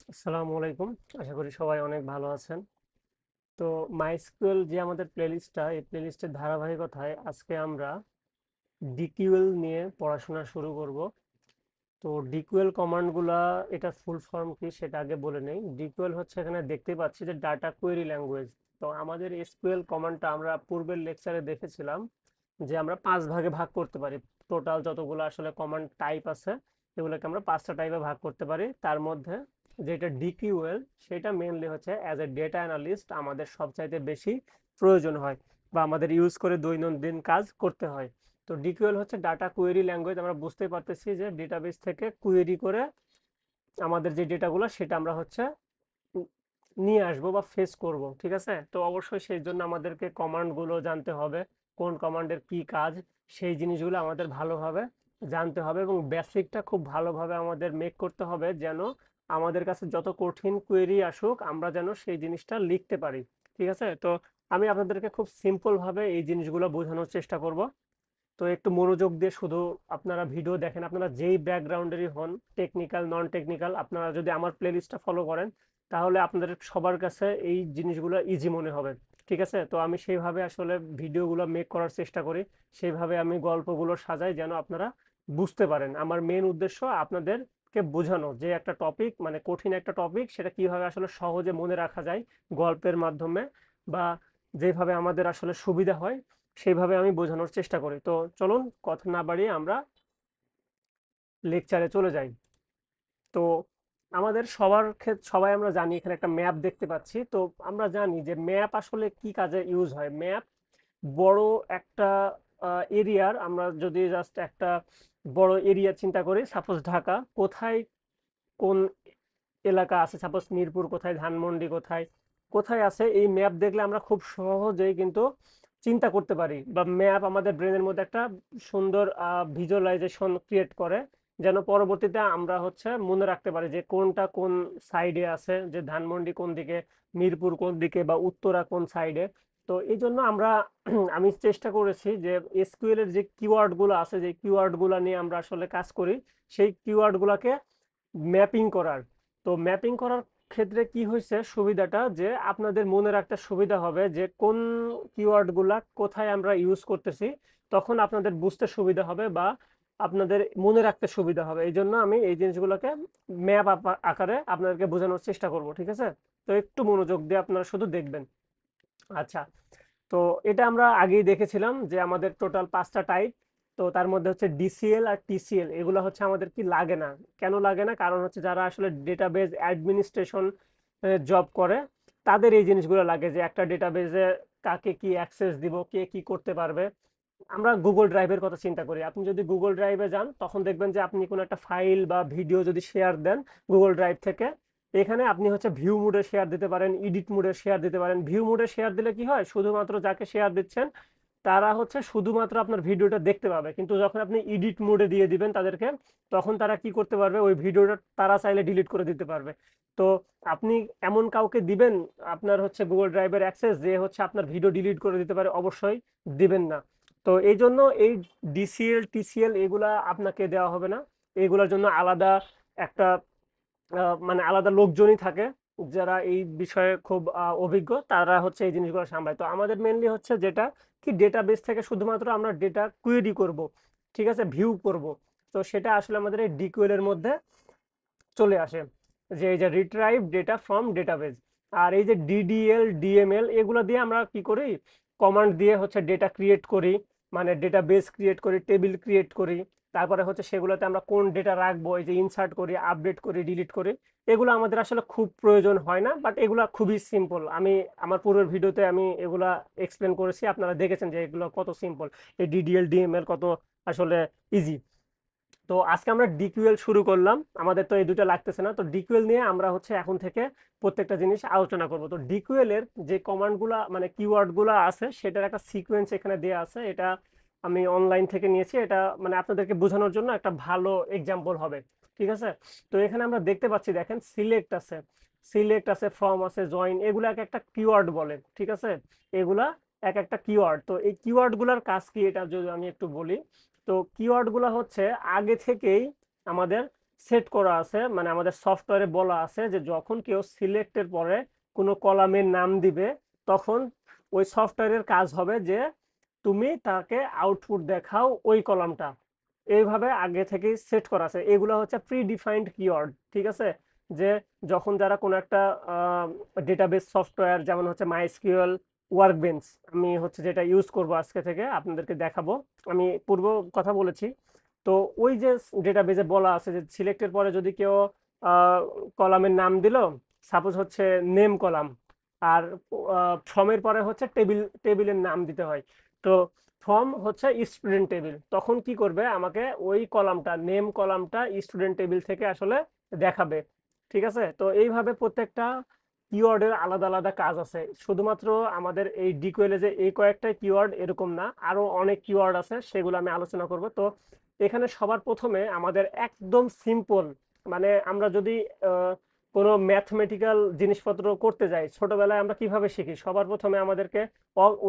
আসসালামু আলাইকুম। আশা করি সবাই অনেক ভালো আছেন। তো মাইস্কুয়েল যে আমাদের প্লেলিস্টটা, এই প্লেলিস্টের ধারাবাহিকতায় আজকে আমরা ডিকিউএল নিয়ে পড়াশোনা শুরু করব। তো ডিকিউএল কমান্ডগুলা, এটা ফুল ফর্ম কি সেটা আগে বলে নেই। ডিকিউএল হচ্ছে, এখানে দেখতে পাচ্ছি যে ডাটা কোয়েরি ল্যাঙ্গুয়েজ। তো আমাদের এসকিউএল কমান্ডটা আমরা পূর্বের লেকচারে দেখেছিলাম যে আমরা 5 ভাগে ভাগ করতে পারি। টোটাল যতগুলো আসলে কমান্ড টাইপ আছে এগুলোকে আমরা 5টা টাইপে ভাগ করতে পারি। তার মধ্যে যেটা ডিকিউএল, সেটা মেইনলি হচ্ছে অ্যাজ এ ডেটা অ্যানালিস্ট আমাদের সবচাইতে বেশি প্রয়োজন হয় বা আমাদের ইউজ করে দৈনন্দিন কাজ করতে হয়। তো ডিকিউএল হচ্ছে ডাটা কোয়েরি ল্যাঙ্গুয়েজ। আমরা বুঝতে পারতেছি যে ডেটাবেস থেকে কোয়েরি করে আমাদের যে ডেটাগুলো সেটা আমরা হচ্ছে উম নিয়ে আসবো বা ফেস করব, ঠিক আছে। তো অবশ্যই সেই জন্য আমাদেরকে কমান্ডগুলো জানতে হবে, কোন কমান্ডের কি কাজ, সেই জিনিসগুলো আমাদের ভালোভাবে জানতে হবে এবং বেসিকটা খুব ভালোভাবে আমাদের মেক করতে হবে, যেন আমাদের কাছে যত কঠিন কোয়েরি আসুক আমরা যেন সেই জিনিসটা লিখতে পারি, ঠিক আছে। তো আমি আপনাদেরকে খুব সিম্পল ভাবে এই জিনিসগুলো বোঝানোর চেষ্টা করব। তো একটু মনোযোগ দিয়ে শুধু আপনারা ভিডিও দেখেন, আপনারা যেই ব্যাকগ্রাউন্ডেরই হন, টেকনিক্যাল নন টেকনিক্যাল, আপনারা যদি আমার প্লেলিস্টটা ফলো করেন তাহলে আপনাদের সবার কাছে এই জিনিসগুলো ইজি মনে হবে, ঠিক আছে। তো আমি সেইভাবে আসলে ভিডিওগুলো মেক করার চেষ্টা করি, সেইভাবে আমি গল্পগুলো সাজাই যেন আপনারা বুঝতে পারেন। আমার মেন উদ্দেশ্য আপনাদেরকে বোঝানো যে একটা টপিক, মানে কঠিন একটা টপিক, সেটা কিভাবে আসলে সহজে মনে রাখা যায় গল্পের মাধ্যমে, বা যেভাবে আমাদের আসলে সুবিধা হয় সেইভাবে আমি বোঝানোর চেষ্টা করি। তো চলুন কথা না বাড়িয়ে আমরা লেকচারে চলে যাই। তো আমাদের সবার ক্ষেত্রে সবাই আমরা জানি, এখানে একটা ম্যাপ দেখতে পাচ্ছি। তো আমরা জানি যে ম্যাপ আসলে কি কাজে ইউজ হয়। ম্যাপ বড় একটা এরিয়ার, আমরা যদি জাস্ট একটা বড় এরিয়া চিন্তা করি, সাপোজ ঢাকা, কোথায় কোন এলাকা আছে, সাপোজ মিরপুর কোথায়, ধানমন্ডি কোথায়, কোথায় আছে, এই ম্যাপ দেখলে আমরা খুব সহজেই কিন্তু চিন্তা করতে পারি, বা ম্যাপ আমাদের ব্রেনের মধ্যে একটা সুন্দর ভিজুয়ালাইজেশন ক্রিয়েট করে, যেন পরবর্তীতে আমরা হচ্ছে মনে রাখতে পারি যে কোনটা কোন সাইডে আছে, যে ধানমন্ডি কোন দিকে, মিরপুর কোন দিকে, বা উত্তরা কোন সাইডে। তো এই জন্য আমরা আমি চেষ্টা করেছি যে এসকিউএল এর যে কিওয়ার্ড গুলো আছে, যে কিওয়ার্ড গুলা নিয়ে আমরা আসলে কাজ করি, সেই কিওয়ার্ড গুলাকে ম্যাপিং করার। তো ম্যাপিং করার ক্ষেত্রে কি হয়েছে সুবিধাটা, যে আপনাদের মনে রাখতে সুবিধা হবে যে কোন কিওয়ার্ড গুলা কোথায় আমরা ইউজ করতেছি, তখন আপনাদের বুঝতে সুবিধা হবে বা আপনাদের মনে রাখতে সুবিধা হবে। এই জন্য আমি এই জিনিসগুলোকে ম্যাপ আকারে আপনাদেরকে বোঝানোর চেষ্টা করব, ঠিক আছে। তো একটু মনোযোগ দিয়ে আপনারা শুধু দেখবেন। আচ্ছা, তো এটা আমরা আগেই দেখেছিলাম যে আমাদের টোটাল 5টা টাইপ। তো তার মধ্যে হচ্ছে ডিসিএল আর টিসিএল, এগুলো হচ্ছে আমাদের কি লাগে না। কেন লাগে না? কারণ হচ্ছে যারা আসলে ডেটাবেজ অ্যাডমিনিস্ট্রেশন জব করে তাদের এই জিনিসগুলো লাগে, যে একটা ডেটাবেজে কাকে কি অ্যাক্সেস দিব, কে কি করতে পারবে। আমরা গুগল ড্রাইভের কথা চিন্তা করি, আপনি যদি গুগল ড্রাইভে যান তখন দেখবেন যে আপনি কোনো একটা ফাইল বা ভিডিও যদি শেয়ার দেন গুগল ড্রাইভ থেকে, এখানে আপনি হচ্ছে ভিউ মোডে শেয়ার দিতে পারেন, এডিট মোডে শেয়ার দিতে পারেন। ভিউ মোডে শেয়ার দিলে কি হয়, শুধুমাত্র যাকে শেয়ার দিচ্ছেন তারা হচ্ছে শুধুমাত্র আপনার ভিডিওটা দেখতে পাবে, কিন্তু যখন আপনি এডিট মোডে দিয়ে দিবেন তাদেরকে, তখন তারা কি করতে পারবে, ওই ভিডিওটা তারা চাইলে ডিলিট করে দিতে পারবে। তো আপনি এমন কাউকে দিবেন আপনার হচ্ছে গুগল ড্রাইভের অ্যাক্সেস, যে হচ্ছে আপনার ভিডিও ডিলিট করে দিতে পারে? অবশ্যই দিবেন না। তো এই জন্য এই ডিসিএল টিসিএল এগুলা আপনাকে দেওয়া হবে না। এগুলোর জন্য আলাদা একটা মানে আলাদা লোকজনই থাকে যারা এই বিষয়ে খুব অভিজ্ঞ, তারা হচ্ছে এই জিনিসগুলো সামলায়। তো আমাদের মেনলি হচ্ছে যেটা কি, ডেটাবেস থেকে শুধুমাত্র আমরা ডেটা কুয়েরি করব, ঠিক আছে, ভিউ করব। তো সেটা আসলে আমাদের এই ডিকিউএল এর মধ্যে চলে আসে, যে এই যে রিট্রাইভ ডেটা ফ্রম ডেটাবেজ। আর এই যে ডিডিএল ডিএমএল এগুলো দিয়ে আমরা কি করি, কমান্ড দিয়ে হচ্ছে ডেটা ক্রিয়েট করি, মানে ডেটাবেস ক্রিয়েট করি, টেবিল ক্রিয়েট করি। তারপরে হচ্ছে সেগুলোতে আমরা কোন ডেটা রাখবো, এই যে ইনসার্ট করি, আপডেট করি, ডিলিট করি। এগুলো আমাদের আসলে খুব প্রয়োজন হয় না, বাট এগুলা খুবই সিম্পল। আমি আমার পূর্বের ভিডিওতে আমি এগুলা এক্সপ্লেন করেছি, আপনারা দেখেছেন যে এগুলো কত সিম্পল, এই ডিডিএল ডিএমএল কত আসলে ইজি। তো আজকে আমরা ডিকিউএল শুরু করলাম, আমাদের তো এই দুটো লাগতেছে না। তো ডিকিউএল নিয়ে আমরা হচ্ছে এখন থেকে প্রত্যেকটা জিনিস আলোচনা করব। তো ডিকিউএল এর যে কমান্ডগুলা মানে কিওয়ার্ডগুলা আছে সেটার একটা সিকোয়েন্স এখানে দেয়া আছে, এটা আমি অনলাইন থেকে নিয়েছি। এটা মানে আপনাদেরকে বোঝানোর জন্য একটা ভালো এক্সাম্পল হবে, ঠিক আছে। তো এখানে আমরা দেখতে পাচ্ছি, দেখেন সিলেক্ট আছে, সিলেক্ট আছে, ফ্রম আছে, জয়েন, এগুলা এক একটা কিওয়ার্ড বলে, ঠিক আছে। এগুলা এক একটা কিওয়ার্ড। তো এই কিওয়ার্ড গুলার কাজ কি, এটা যদি আমি একটু বলি। তো কিওয়ার্ড গুলা হচ্ছে আগে থেকেই আমাদের সেট করা আছে, মানে আমাদের সফটওয়্যারে বলা আছে যে যখন কেউ সিলেক্টের পরে কোনো কলামের নাম দিবে, তখন ওই সফটওয়্যারের কাজ হবে যে তুমি তাকে আউটপুট দেখাও ওই কলামটা। এইভাবে আগে থেকেই সেট করা আছে, এগুলো হচ্ছে প্রি ডিফাইন্ড কিওয়ার্ড, ঠিক আছে। যে যখন যারা কোনো একটা ডেটাবেস সফটওয়্যার, যেমন হচ্ছে মাইএসকিউএল ওয়ার্কবেঞ্চ, আমি হচ্ছে যেটা ইউজ করব আজকে থেকে আপনাদেরকে দেখাবো, আমি পূর্ব কথা বলেছি। তো ওই যে ডেটাবেজে বলা আছে যে সিলেক্টের পরে যদি কেউ কলামের নাম দিল, সাপোজ হচ্ছে নেম কলাম, আর ফ্রমের পরে হচ্ছে টেবিলের নাম দিতে হয়। তো ফ্রম হচ্ছে স্টুডেন্ট টেবিল, তখন কি করবে, আমাকে ওই কলামটা, নেম কলামটা স্টুডেন্ট টেবিল থেকে আসলে দেখাবে, ঠিক আছে। তো এইভাবে প্রত্যেকটা কিওয়ার্ডের আলাদা আলাদা কাজ আছে, শুধুমাত্র আমাদের এই ডিকোয়েলে যে এই কয়েকটা কিওয়ার্ড এরকম না, আরো অনেক কিওয়ার্ড আছে, সেগুলো আমি আলোচনা করব। তো এখানে সবার প্রথমে আমাদের একদম সিম্পল, মানে আমরা যদি কোনো ম্যাথমেটিক্যাল জিনিসপত্র করতে যাই, ছোটবেলায় আমরা কিভাবে শিখি, সবার প্রথমে আমাদেরকে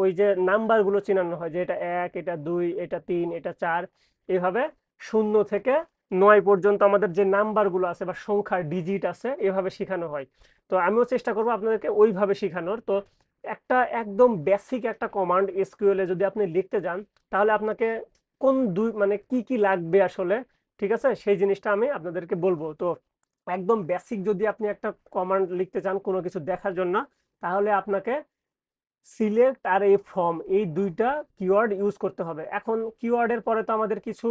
ওই যে নাম্বারগুলো চিনানো হয় যে এটা 1, এটা 2, এটা 3, এটা 4, এভাবে 0 থেকে 9 পর্যন্ত আমাদের যে নাম্বারগুলো আছে বা সংখ্যার ডিজিট আছে, এভাবে শেখানো হয়। তো আমিও চেষ্টা করবো আপনাদেরকে ওইভাবে শেখানোর। তো একটা একদম বেসিক একটা কমান্ড এসকিউএল এ যদি আপনি লিখতে যান, তাহলে আপনাকে কোন দুই, মানে কি কি লাগবে আসলে, ঠিক আছে, সেই জিনিসটা আমি আপনাদেরকে বলবো। তো একদম বেসিক যদি আপনি একটা কমান্ড লিখতে চান কোনো কিছু দেখার জন্য, তাহলে আপনাকে সিলেক্ট আর এই ফর্ম, এই দুইটা কিওয়ার্ড ইউজ করতে হবে। এখন কিওয়ার্ডের পরে তো আমাদের কিছু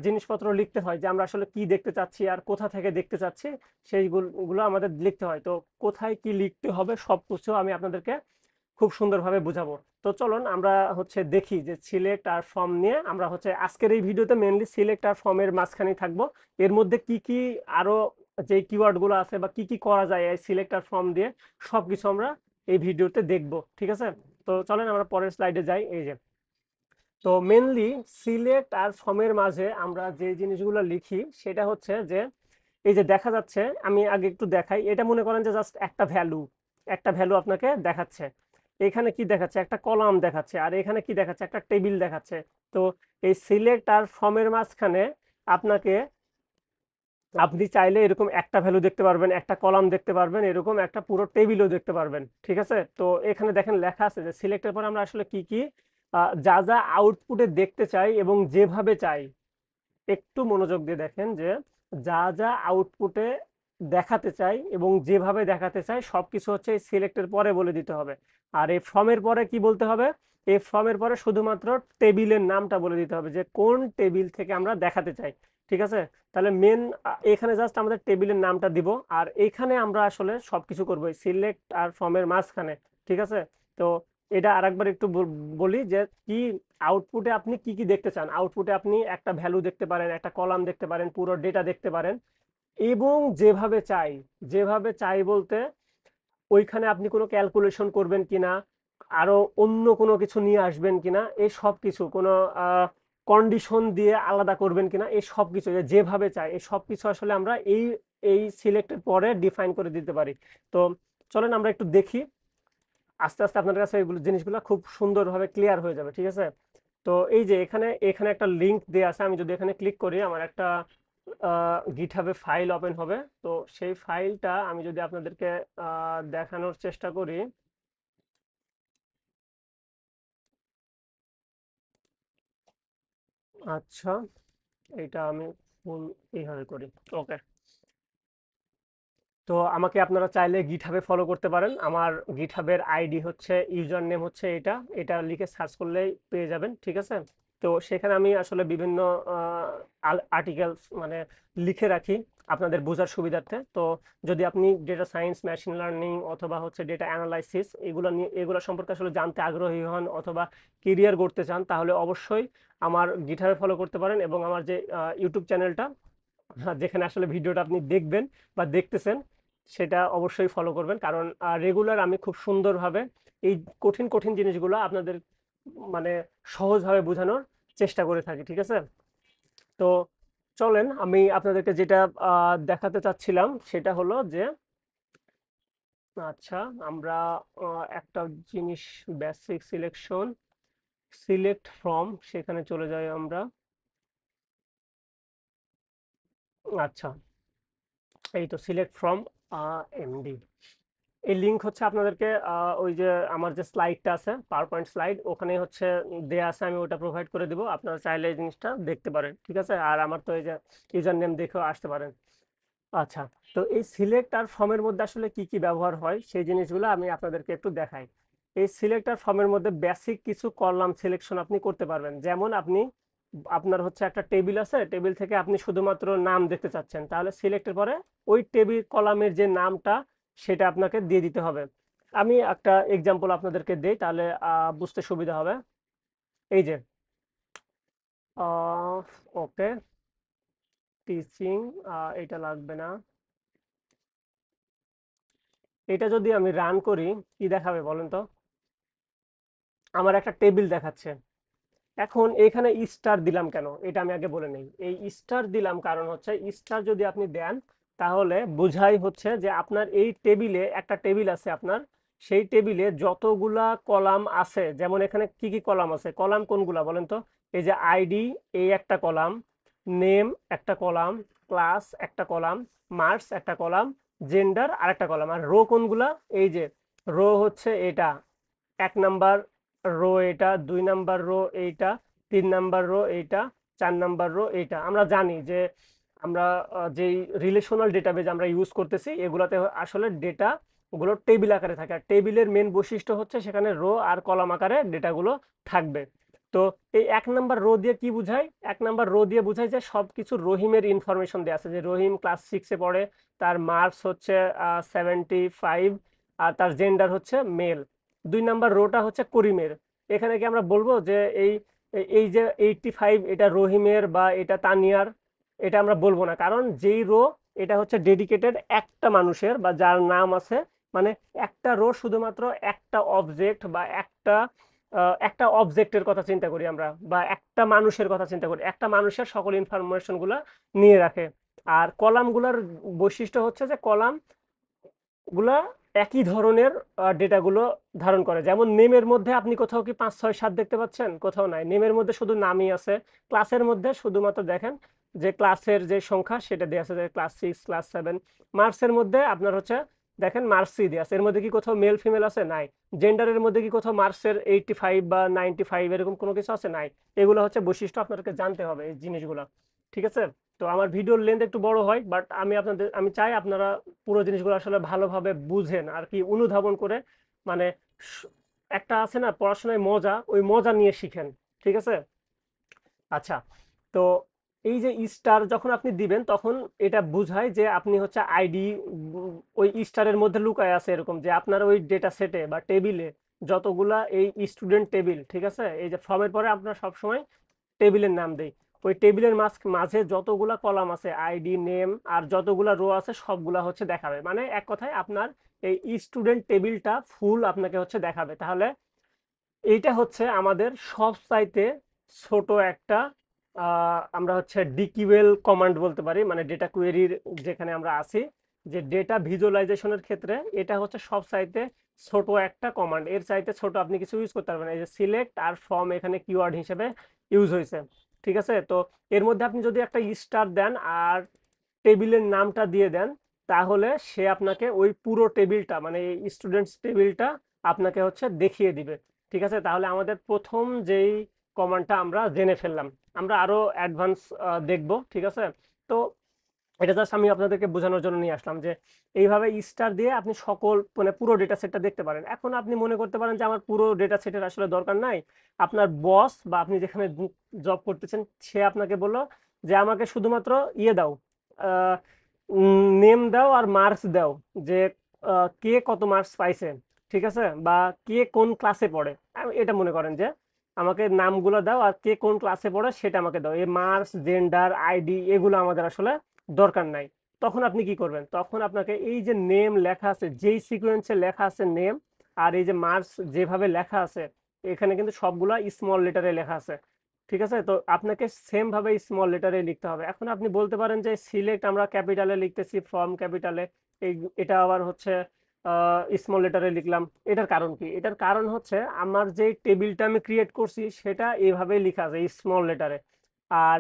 জিনিসপত্র লিখতে হয় যে আমরা আসলে কি দেখতে চাচ্ছি আর কোথা থেকে দেখতে চাচ্ছি, সেইগুলো আমাদের লিখতে হয়। তো কোথায় কি লিখতে হবে সব কিছু আমি আপনাদেরকে খুব সুন্দরভাবে বুঝাবো। তো চলুন আমরা হচ্ছে দেখি যে সিলেক্ট আর ফর্ম নিয়ে আমরা হচ্ছে আজকের এই ভিডিওতে মেনলি সিলেক্ট আর ফর্মের মাঝখানে থাকবো। এর মধ্যে কি কি আরো যে কিওয়ার্ড গুলো আছে বা কি কি করা যায় এই সিলেক্ট আর ফর্ম দিয়ে, সবকিছু আমরা এই ভিডিওতে দেখবো, ঠিক আছে। তো চলেন আমরা পরের স্লাইডে যাই। এই যে, তো মেনলি সিলেক্ট আর ফর্মের মাঝে আমরা যে জিনিসগুলো লিখি সেটা হচ্ছে যে এই যে দেখা যাচ্ছে, আমি আগে একটু দেখাই, এটা মনে করেন যে জাস্ট একটা ভ্যালু আপনাকে দেখাচ্ছে। এখানে কি দেখাচ্ছে, একটা কলাম দেখাচ্ছে, আর এখানে কি দেখাচ্ছে, একটা টেবিল দেখাচ্ছে। তো এই সিলেক্ট আর ফর্মের মাঝখানে আপনাকে, আপনি চাইলে এরকম একটা ভ্যালু দেখতে পারবেন, একটা কলাম দেখতে পারবেন, এরকম একটা পুরো টেবিলও দেখতে পারবেন, ঠিক আছে। তো এখানে দেখেন লেখা আছে যে সিলেক্টের পর আমরা আসলে কি কি যা যা আউটপুটে দেখতে চাই এবং যেভাবে চাই, একটু মনোযোগ দিয়ে দেখেন যে যা যা আউটপুটে দেখাতে চাই এবং যেভাবে দেখাতে চাই সবকিছু হচ্ছে এই সিলেক্টের পরে বলে দিতে হবে। আর এই ফর্মের পরে কি বলতে হবে, এই ফর্মের পরে শুধুমাত্র টেবিলের নামটা বলে দিতে হবে যে কোন টেবিল থেকে আমরা দেখাতে চাই, ঠিক আছে। তাহলে মেন এখানে জাস্ট আমাদের টেবিলের নামটা দিব, আর এখানে আমরা আসলে সবকিছু করবো সিলেক্ট আর ফর্মের মাঝখানে, ঠিক আছে। তো এটা আরেকবার একটু বলি যে কি আউটপুটে আপনি কি কি দেখতে চান। আউটপুটে আপনি একটা ভ্যালু দেখতে পারেন, একটা কলাম দেখতে পারেন, পুরো ডেটা দেখতে পারেন, এবং যেভাবে চাই বলতে ওইখানে আপনি কোনো ক্যালকুলেশন করবেন কিনা, আরো অন্য কোনো কিছু নিয়ে আসবেন কিনা, এই সব কিছু কোনো কন্ডিশন দিয়ে আলাদা করবেন কিনা, এই সব কিছু যেভাবে চাই এই সব কিছু আসলে আমরা এই এই সিলেক্টের পরে ডিফাইন করে দিতে পারি। তো চলেন আমরা একটু দেখি, আস্তে আস্তে আপনাদের কাছে এগুলো জিনিসগুলো খুব সুন্দরভাবে ক্লিয়ার হয়ে যাবে, ঠিক আছে। তো এই যে এখানে এখানে একটা লিংক দেওয়া আছে, আমি যদি এখানে ক্লিক করি আমার একটা গিটহাবে ফাইল ওপেন হবে। তো সেই ফাইলটা আমি যদি আপনাদেরকে দেখানোর চেষ্টা করি। আচ্ছা, এটা আমি ফুল এইভাবে করি, ওকে। তো আমাকে আপনারা চাইলে গিটহাবে ফলো করতে পারেন, আমার গিটহাবের আইডি হচ্ছে, ইউজার নেম হচ্ছে এটা, এটা লিখে সার্চ করলেই পেয়ে যাবেন, ঠিক আছে। তো সেখানে আমি আসলে বিভিন্ন আর্টিকেলস মানে লিখে রাখি আপনাদের বোঝার সুবিধার্থে। তো যদি আপনি ডেটা সায়েন্স, মেশিন লার্নিং অথবা হচ্ছে ডেটা অ্যানালাইসিস এগুলো নিয়ে, এগুলো সম্পর্কে আসলে জানতে আগ্রহী হন অথবা কেরিয়ার করতে চান, তাহলে অবশ্যই আমার গিটহাবে ফলো করতে পারেন। এবং আমার যে ইউটিউব চ্যানেলটা, যেখানে আসলে ভিডিওটা আপনি দেখবেন বা দেখতেছেন, সেটা অবশ্যই ফলো করবেন, কারণ রেগুলার আমি খুব সুন্দরভাবে এই কঠিন কঠিন জিনিসগুলো আপনাদের মানে সহজভাবে বোঝানোর চেষ্টা করে থাকি, ঠিক আছে। তো চলেন আমি আপনাদেরকে যেটা দেখাতে চাচ্ছিলাম সেটা হলো যে, আচ্ছা, আমরা একটা জিনিস, বেসিক সিলেকশন, সিলেক্ট ফ্রম, সেখানে চলে যাই আমরা। আচ্ছা, এই তো সিলেক্ট ফ্রম এমডি। এই লিংক হচ্ছে আপনাদেরকে ওই যে আমার যে স্লাইডটা আছে পাওয়ার পয়েন্ট স্লাইড, ওখানে হচ্ছে দেয়া আছে, আমি ওটা প্রোভাইড করে দিব, আপনারা চাইলে এই জিনিসটা দেখতে পারেন, ঠিক আছে। আর আমার তো এই যে ইউজার নেম দেখেও আসতে পারেন। আচ্ছা, তো এই সিলেক্ট আর ফর্মের মধ্যে আসলে কি কি ব্যবহার হয় সেই জিনিসগুলো আমি আপনাদেরকে একটু দেখাই। এই সিলেক্ট আর ফর্মের মধ্যে বেসিক কিছু কলাম সিলেকশন আপনি করতে পারবেন। যেমন আপনি আপনার হচ্ছে একটা টেবিল আছে, টেবিল থেকে আপনি শুধুমাত্র নাম দেখতে চাচ্ছেন, তাহলে সিলেক্টের পরে ওই টেবিল কলামের যে নামটা সেটা আপনাকে দিয়ে দিতে হবে। আমি একটা এক্সাম্পল আপনাদেরকে দেই, তাহলে বুঝতে সুবিধা হবে। এই যে ওকে, টিচিং, এটা লাগবে না। এটা যদি আমি রান করি কি দেখাবে বলেন তো? আমার একটা টেবিল দেখাচ্ছে। এখন এখানে স্টার দিলাম কেন, এটা আমি আগে বলে নেই। এই স্টার দিলাম কারণ হচ্ছে স্টার যদি আপনি দেন তাহলে বোঝাই হচ্ছে যে আপনার এই টেবিলে একটা টেবিল আছে আপনার, সেই টেবিলে যতগুলা কলাম আছে, যেমন এখানে কি কি কলাম আছে, কলাম কোনগুলা বলেন তো? এই যে আইডি, এই একটা কলাম, নেম একটা কলাম, ক্লাস একটা কলাম, মার্কস একটা কলাম, জেন্ডার আরেকটা কলাম। আর রো কোনগুলা? এই যে রো হচ্ছে এটা 1 নাম্বার রো, এটা 2 নাম্বার রো, এইটা 3 নাম্বার রো, এইটা 4 নাম্বার রো। এইটা আমরা জানি যে আমরা যেই রিলেশনাল ডেটাবেজ আমরা ইউজ করতেছি এগুলাতে আসলে ডেটা গুলো টেবিল আকারে থাকে, আর টেবিলের মেন বৈশিষ্ট্য হচ্ছে সেখানে রো আর কলাম আকারে ডেটাগুলো থাকবে। তো এই 1 নাম্বার রো দিয়ে কি বুঝায়? 1 নাম্বার রো দিয়ে বুঝায় যে সবকিছু রহিমের ইনফরমেশন দেওয়া আছে, যে রহিম ক্লাস 6-এ পড়ে, তার মার্কস হচ্ছে 75, আর তার জেন্ডার হচ্ছে মেল। 2 নাম্বার রোটা হচ্ছে করিমের। এখানে কি আমরা বলবো যে এই এই যে 85 এটা রহিমের বা এটা তানিয়ার? এটা আমরা বলবো না, কারণ যেই রো এটা হচ্ছে ডেডিকেটেড একটা মানুষের বা যার নাম আছে, মানে একটা রো শুধুমাত্র একটা অবজেক্ট বা একটা অবজেক্টের কথা চিন্তা করি আমরা, বা একটা মানুষের কথা চিন্তা করি, একটা মানুষের সকল ইনফরমেশন গুলা নিয়ে রাখে। আর কলামগুলোর বৈশিষ্ট্য হচ্ছে যে কলাম গুলা একই ধরনের ডেটাগুলো ধারণ করে। যেমন নেমের মধ্যে আপনি কোথাও কি 5 6 7 দেখতে পাচ্ছেন? কোথাও নাই, নেমের মধ্যে শুধু নামই আছে। ক্লাসের মধ্যে শুধুমাত্র দেখেন যে ক্লাসের যে সংখ্যা সেটা দেওয়া আছে, যে ক্লাস 6, ক্লাস 7। মার্কসের মধ্যে আপনার হচ্ছে দেখেন মার্কসই দেওয়া আছে, এর মধ্যে কি কোথাও মেল ফিমেল আছে? নাই। জেন্ডারের মধ্যে কি কোথাও মার্কসের 85 বা 95 এরকম কোনো কিছু আছে? নাই। এগুলো হচ্ছে বৈশিষ্ট্য, আপনাদেরকে জানতে হবে এই জিনিসগুলো, ঠিক আছে। তো আমার ভিডিওর লেন্থ একটু বড় হয়, বাট আমি চাই আপনারা পুরো জিনিসগুলো আসলে ভালোভাবে বুঝেন আর কি, অনুধাবন করে, মানে স- একটা আছে না পড়াশোনায় মজা, ওই মজা নিয়ে শিখেন, ঠিক আছে। আচ্ছা, তো এই যে স্টার যখন আপনি দিবেন তখন এটা বুঝায় যে আপনি হচ্ছে আইডি ওই স্টারের মধ্যে লুকায় আছে, এরকম যে আপনার ওই ডেটা সেটে বা টেবিলে যতগুলা এই স্টুডেন্ট টেবিল, ঠিক আছে, এই যে ফর্মের পরে আপনার সবসময় টেবিলের নাম দেই, ওই টেবিলের মাঝে যতগুলা কলাম আছে, আইডি, নেম আর যতগুলা রো আছে সবগুলা হচ্ছে দেখাবে। মানে এক কথায় আপনার এই স্টুডেন্ট টেবিলটা ফুল আপনাকে হচ্ছে দেখাবে। তাহলে এইটা হচ্ছে আমাদের সব চাইতে ছোট একটা আমরা হচ্ছে ডিকিউএল কমান্ড বলতে পারি, মানে ডেটা কোয়েরির যেখানে আমরা আছি, যে ডেটা ভিজুয়ালাইজেশনের ক্ষেত্রে এটা হচ্ছে সব চাইতে ছোট একটা কমান্ড। এর চাইতে ছোট আপনি কিছু ইউজ করতে পারবেন না। এই যে সিলেক্ট আর ফর্ম এখানে কিওয়ার্ড হিসেবে ইউজ হয়েছে, ঠিক আছে। তো এর মধ্যে আপনি যদি একটা স্টার দেন আর টেবিলের নামটা দিয়ে দেন, তাহলে সে আপনাকে ওই পুরো টেবিলটা, মানে এই স্টুডেন্টস টেবিলটা আপনাকে হচ্ছে দেখিয়ে দিবে, ঠিক আছে। তাহলে আমাদের প্রথম যেই কমান্ডটা আমরা জেনে ফেললাম, আমরা আরো অ্যাডভান্স দেখব, ঠিক আছে। তো এটা জাস্ট আমি আপনাদেরকে বোঝানোর জন্য নিয়ে আসলাম যে এইভাবে স্টার দিয়ে আপনি সকল মানে পুরো ডেটা সেটটা দেখতে পারেন। এখন আপনি মনে করতে পারেন যে আমার পুরো ডেটা সেটের আসলে দরকার নাই, আপনার বস বা আপনি যেখানে জব করতেছেন সে আপনাকে বললো যে আমাকে শুধুমাত্র ইয়ে দাও, নেম দাও আর মার্কস দাও, যে কে কত মার্কস পাইছে, ঠিক আছে, বা কে কোন ক্লাসে পড়ে। এটা মনে করেন যে আমাকে নামগুলো দাও আর কে কোন ক্লাসে পড়ে সেটা আমাকে দাও, এই মার্কস, জেন্ডার, আইডি এগুলো আমাদের আসলে দরকার নাই। তখন আপনি কি করবেন? তখন আপনাকে এই যে নেম লেখা আছে, যেই সিকোয়েন্সে লেখা আছে নেম, আর এই যে মার্কস যেভাবে লেখা আছে এখানে কিন্তু সবগুলা স্মল লেটারে লেখা আছে, ঠিক আছে। তো আপনাকে সেম ভাবে স্মল লেটারে লিখতে হবে। এখন আপনি বলতে পারেন যে সিলেক্ট আমরা ক্যাপিটালে লিখতেছি, ফর্ম ক্যাপিটালে, এই এটা আবার হচ্ছে স্মল লেটারে লিখলাম। এটার কারণ কি? এটার কারণ হচ্ছে আমার যে টেবিলটা আমি ক্রিয়েট করছি সেটা এইভাবে লেখা আছে স্মল লেটারে। আর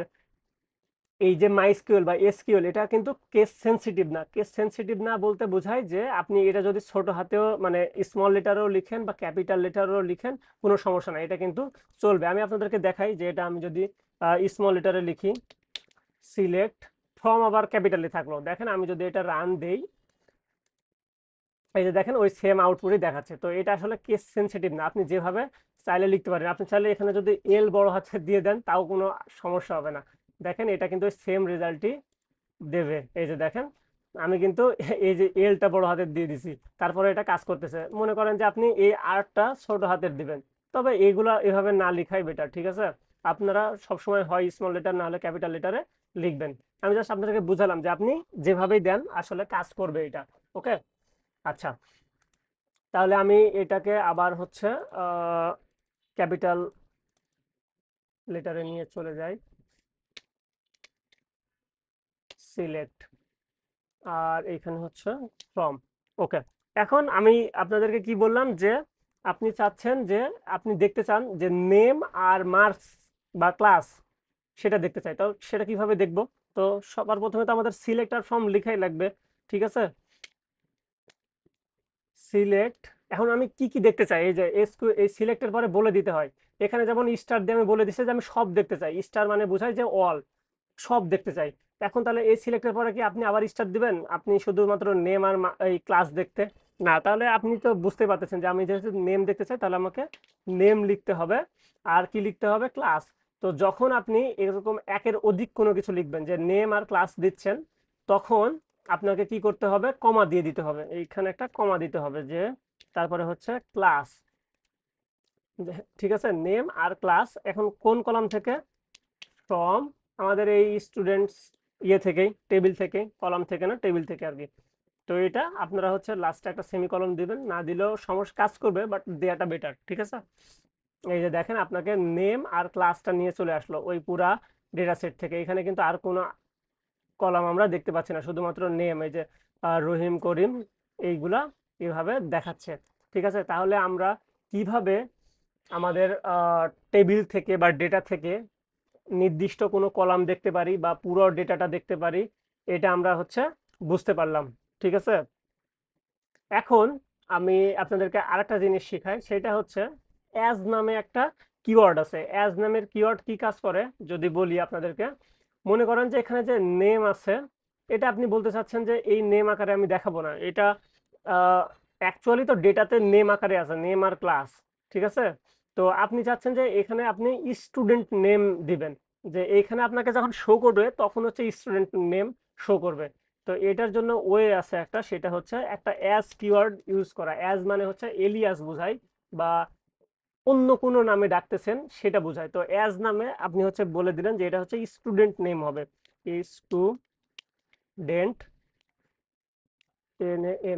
এই যে মাইস্কিউএল বা এসকিউএল এটা কিন্তু কেস সেনসিটিভ না। কেস সেনসিটিভ না বলতে বোঝায় যে আপনি এটা যদি ছোট হাতেও মানে স্মল লেটারও লিখেন বা ক্যাপিটাল লেটারও লিখেন কোনো সমস্যা নাই, এটা কিন্তু চলবে। আমি আপনাদেরকে দেখাই যে এটা আমি যদি স্মল লেটারে লিখি সিলেক্ট ফ্রম, আবার ক্যাপিটালে থাকলো, দেখেন আমি যদি এটা রান দেই, এই যে দেখেন ওই সেম আউটপুটই দেখাচ্ছে। তো এটা আসলে কেস সেনসিটিভ না, আপনি যেভাবে চাইলে লিখতে পারেন। আপনি চাইলে এখানে যদি এল বড় হাতে দিয়ে দেন তাও কোনো সমস্যা হবে না। দেখেন এটা কিন্তু সেম রেজাল্টই দেবে। এই যে দেখেন আমি কিন্তু এই যে এলটা বড় হাতের দিয়ে দিছি, তারপরে এটা কাজ করতেছে। মনে করেন যে আপনি এই আরটা ছোট হাতের দিবেন, তবে এইগুলা এভাবে না লিখাই বেটার, ঠিক আছে? আপনারা সবসময় হয় স্মল লেটার না হলে ক্যাপিটাল লেটারে লিখবেন। আমি জাস্ট আপনাদেরকে বুঝালাম যে আপনি যেভাবেই দেন আসলে কাজ করবে এটা। ওকে, আচ্ছা, তাহলে আমি এটাকে আবার হচ্ছে ক্যাপিটাল লেটারে নিয়ে চলে যাই, সিলেক্ট, আর এইখানে হচ্ছে ফ্রম। ওকে, এখন আমি আপনাদেরকে কি বললাম যে আপনি চাচ্ছেন যে আপনি দেখতে চান যে নেম আর মার্কস বা ক্লাস সেটা দেখতে চাই, তো সেটা কিভাবে দেখব? তো সবার প্রথমে তো আমাদের সিলেক্ট আর ফ্রম লিখাই লাগবে, ঠিক আছে? সিলেক্ট, এখন আমি কি কি দেখতে চাই এই যে এই সিলেক্টের পরে বলে দিতে হয়। এখানে যেমন স্টার দিয়ে আমি বলে দিচ্ছি যে আমি সব দেখতে চাই, স্টার মানে বোঝায় যে অল, সব দেখতে চাই। এখন তাহলে এই সিলেক্টের পরে কি আপনি আবার স্টার দিবেন আপনি শুধুমাত্র নেম আর এই ক্লাস দেখতে? না, তাহলে আপনি তো বুঝতে পারতেছেন যে আমি যেহেতু নেম দেখতে চাই তাহলে আমাকে নেম লিখতে হবে, আর কি লিখতে হবে? ক্লাস। তো যখন আপনি এরকম একের অধিক কোনো কিছু লিখবেন যে নেম আর ক্লাস দিচ্ছেন, তখন আপনাকে কি করতে হবে? কমা দিয়ে দিতে হবে, এইখানে একটা কমা দিতে হবে, যে তারপরে হচ্ছে ক্লাস, ঠিক আছে? নেম আর ক্লাস এখন কোন কলাম থেকে? ফ্রম আমাদের এই স্টুডেন্টস ইয়ে থেকেই, টেবিল থেকে, কলাম থেকে না, টেবিল থেকে আর কি। তো এটা আপনারা হচ্ছে লাস্টে একটা সেমিকলন দিবেন, না দিলেও সমস্যা, কাজ করবে, বাট দেয়াটা বেটার, ঠিক আছে? এই যে দেখেন আপনাকে নেম আর ক্লাসটা নিয়ে চলে আসলো ওই পুরা ডেটা সেট থেকে। এখানে কিন্তু আর কোনো কলাম আমরা দেখতে পাচ্ছি না, শুধুমাত্র নেম, এই যে রহিম, করিম, এইগুলা এইভাবে দেখাচ্ছে, ঠিক আছে? তাহলে আমরা কিভাবে আমাদের টেবিল থেকে বা ডেটা থেকে নির্দিষ্ট কোনো কলাম দেখতে পারি বা পুরো ডেটাটা দেখতে পারি, এটা আমরা হচ্ছে বুঝতে পারলাম, ঠিক আছে? এখন আমি আপনাদেরকে আরেকটা জিনিস শিখাই, সেটা হচ্ছে অ্যাজ নামে একটা কিওয়ার্ড আছে। অ্যাজ নামের কিওয়ার্ড কি কাজ করে যদি বলি আপনাদেরকে, মনে করেন যে এখানে যে নেম আছে, এটা আপনি বলতে চাচ্ছেন যে এই নেম আকারে আমি দেখাবো না, এটা অ্যাকচুয়ালি তো ডেটাতে নেম আকারে আছে, নেম আর ক্লাস, ঠিক আছে? তো আপনি চাচ্ছেন যে এখানে আপনি স্টুডেন্ট নেম দিবেন, যে এইখানে আপনাকে যখন শো করবে তখন হচ্ছে স্টুডেন্ট নেম শো করবে। তো এটার জন্য ওয়ে আছে একটা, সেটা হচ্ছে একটা অ্যাজ কিওয়ার্ড ইউজ করা। অ্যাজ মানে হচ্ছে এলিয়াস বোঝায়, বা অন্য কোনো নামে ডাকতেছেন সেটা বোঝায়। তো অ্যাজ নামে আপনি হচ্ছে বলে দিলেন যে এটা হচ্ছে স্টুডেন্ট নেম হবে, student, N a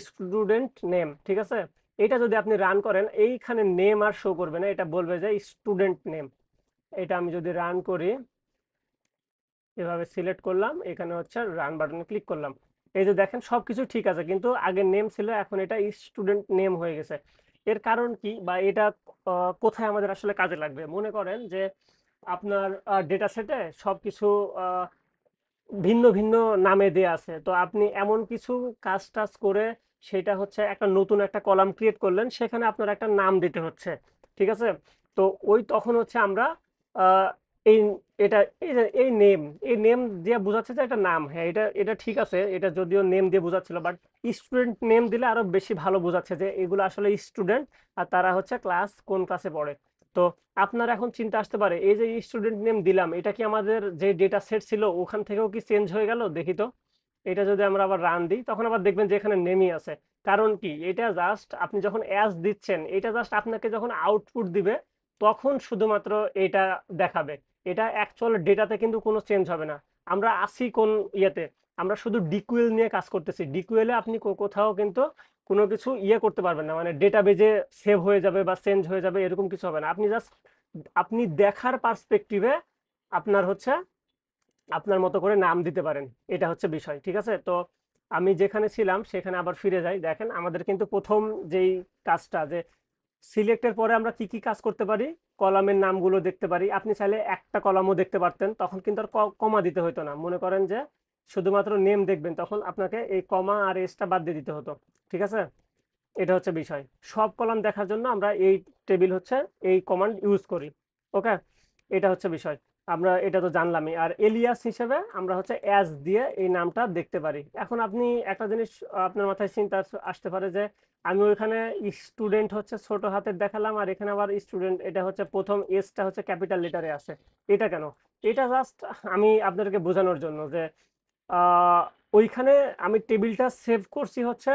student name, ঠিক আছে? এটা যদি আপনি রান করেন এইখানে নেম আর শো করবে না, এটা বলবে যে স্টুডেন্ট নেম। এটা আমি যদি রান করি, এভাবে সিলেক্ট করলাম, এখানে হচ্ছে রান বাটনে ক্লিক করলাম, এই যে দেখেন সবকিছু ঠিক আছে, কিন্তু আগে নেম ছিল এখন এটা স্টুডেন্ট নেম হয়ে গেছে। এর কারণ কি, বা এটা কোথায় আমাদের আসলে কাজে লাগবে? মনে করেন যে আপনার ডেটা সেটে সবকিছু আহ, ভিন্ন ভিন্ন নামে দেয়া আছে, তো আপনি এমন কিছু কাজ টাজ করে সেটা হচ্ছে একটা নতুন একটা কলাম ক্রিয়েট করলেন, সেখানে আপনার একটা নাম দিতে হচ্ছে, ঠিক আছে? তো ওই তখন হচ্ছে আমরা আহ, এই এটা এই যে এই নেম দিয়ে বোঝাচ্ছে যে একটা নাম, হ্যাঁ এটা এটা ঠিক আছে, এটা যদিও নেম দিয়ে বোঝাচ্ছিল, বাট স্টুডেন্ট নেম দিলে আরো বেশি ভালো বোঝাচ্ছে যে এগুলো আসলে স্টুডেন্ট, আর তারা হচ্ছে ক্লাস কোন ক্লাসে পড়ে। তো আপনার এখন চিন্তা আসতে পারে এই যে স্টুডেন্ট নেম দিলাম, এটা কি আমাদের যে ডেটা সেট ছিল ওখান থেকেও কি চেঞ্জ হয়ে গেল? দেখি তো, এটা যদি আমরা আবার রান দিই তখন আবার দেখবেন যে এখানে নেমই আছে। কারণ কি, এটা জাস্ট আপনি যখন অ্যাজ দিচ্ছেন, এটা জাস্ট আপনাকে যখন আউটপুট দিবে তখন শুধুমাত্র এটা দেখাবে, এটা অ্যাকচুয়াল ডেটাতে কিন্তু কোনো চেঞ্জ হবে না। আমরা আসি কোন ইয়েতে, আমরা শুধু ডিকুয়েল নিয়ে কাজ করতেছি। ডিকুয়েলে আপনি কোথাও কিন্তু কোনো কিছু ইয়ে করতে পারবেন না, মানে ডেটাবেজে সেভ হয়ে যাবে বা চেঞ্জ হয়ে যাবে এরকম কিছু হবে না। আপনি জাস্ট আপনি দেখার পার্সপেক্টিভে আপনার হচ্ছে আপনার মতো করে নাম দিতে পারেন, এটা হচ্ছে বিষয়, ঠিক আছে? তো আমি যেখানে ছিলাম সেখানে আবার ফিরে যাই। দেখেন আমাদের কিন্তু প্রথম যেই কাজটা, যে সিলেক্টের পরে আমরা কি কি কাজ করতে পারি, কলামের নামগুলো দেখতে পারি। আপনি চাইলে একটা কলামও দেখতে পারতেন, তখন কিন্তু আর কমা দিতে হতো না। মনে করেন যে শুধুমাত্র নেম দেখবেন, তখন আপনাকে এই কমা আর এসটা বাদ দিয়ে দিতে হতো। ঠিক আছে, এটা হচ্ছে বিষয়। সব কলাম দেখার জন্য আমরা এই টেবিল হচ্ছে এই কমান্ড ইউজ করি। ওকে, এটা হচ্ছে বিষয়। আমরা এটা তো জানলামই। আর এলিয়াস হিসেবে আমরা হচ্ছে অ্যাজ দিয়ে এই নামটা দেখতে পারি। এখন আপনি একটা জিনিস আপনার মাথায় চিন্তা আসতে পারে যে আমি ওইখানে স্টুডেন্ট হচ্ছে ছোট হাতের দেখালাম, আর এখানে আবার স্টুডেন্ট এটা হচ্ছে প্রথম এসটা হচ্ছে ক্যাপিটাল লেটারে আছে, এটা কেন? এটা জাস্ট আমি আপনাদেরকে বোঝানোর জন্য যে আহ, ওইখানে আমি টেবিলটা সেভ করছি হচ্ছে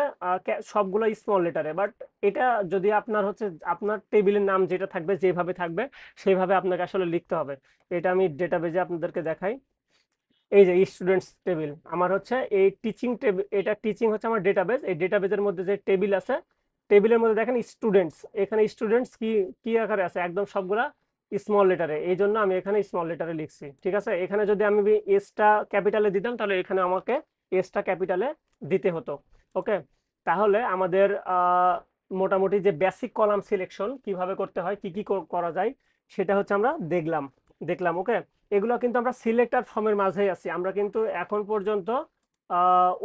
সবগুলো স্মল লেটারে, বাট এটা যদি আপনার হচ্ছে আপনার টেবিলের নাম যেটা থাকবে যেভাবে থাকবে সেইভাবে আপনাকে আসলে লিখতে হবে। এটা আমি ডেটাবেজে আপনাদেরকে দেখাই। এই যে স্টুডেন্টস টেবিল আমার হচ্ছে এই টিচিং টেবিল, এটা টিচিং হচ্ছে আমার ডেটাবেজ। এই ডেটাবেজের মধ্যে যে টেবিল আছে, টেবিলের মধ্যে দেখেন স্টুডেন্টস, এখানে স্টুডেন্টস কি কি আকারে আছে, একদম সবগুলা স্মল লেটারে, এই জন্য আমি এখানে স্মল লেটারে লিখছি। ঠিক আছে, এখানে যদি আমি এসটা ক্যাপিটালে দিতাম তাহলে এখানে আমাকে এসটা ক্যাপিটালে দিতে হতো। ওকে, তাহলে আমাদের মোটামুটি যে বেসিক কলাম সিলেকশন কিভাবে করতে হয়, কি কি করা যায়, সেটা হচ্ছে আমরা দেখলাম দেখলাম ওকে, এগুলো কিন্তু আমরা সিলেক্ট আর ফর্মের মাঝেই আছি। আমরা কিন্তু এখন পর্যন্ত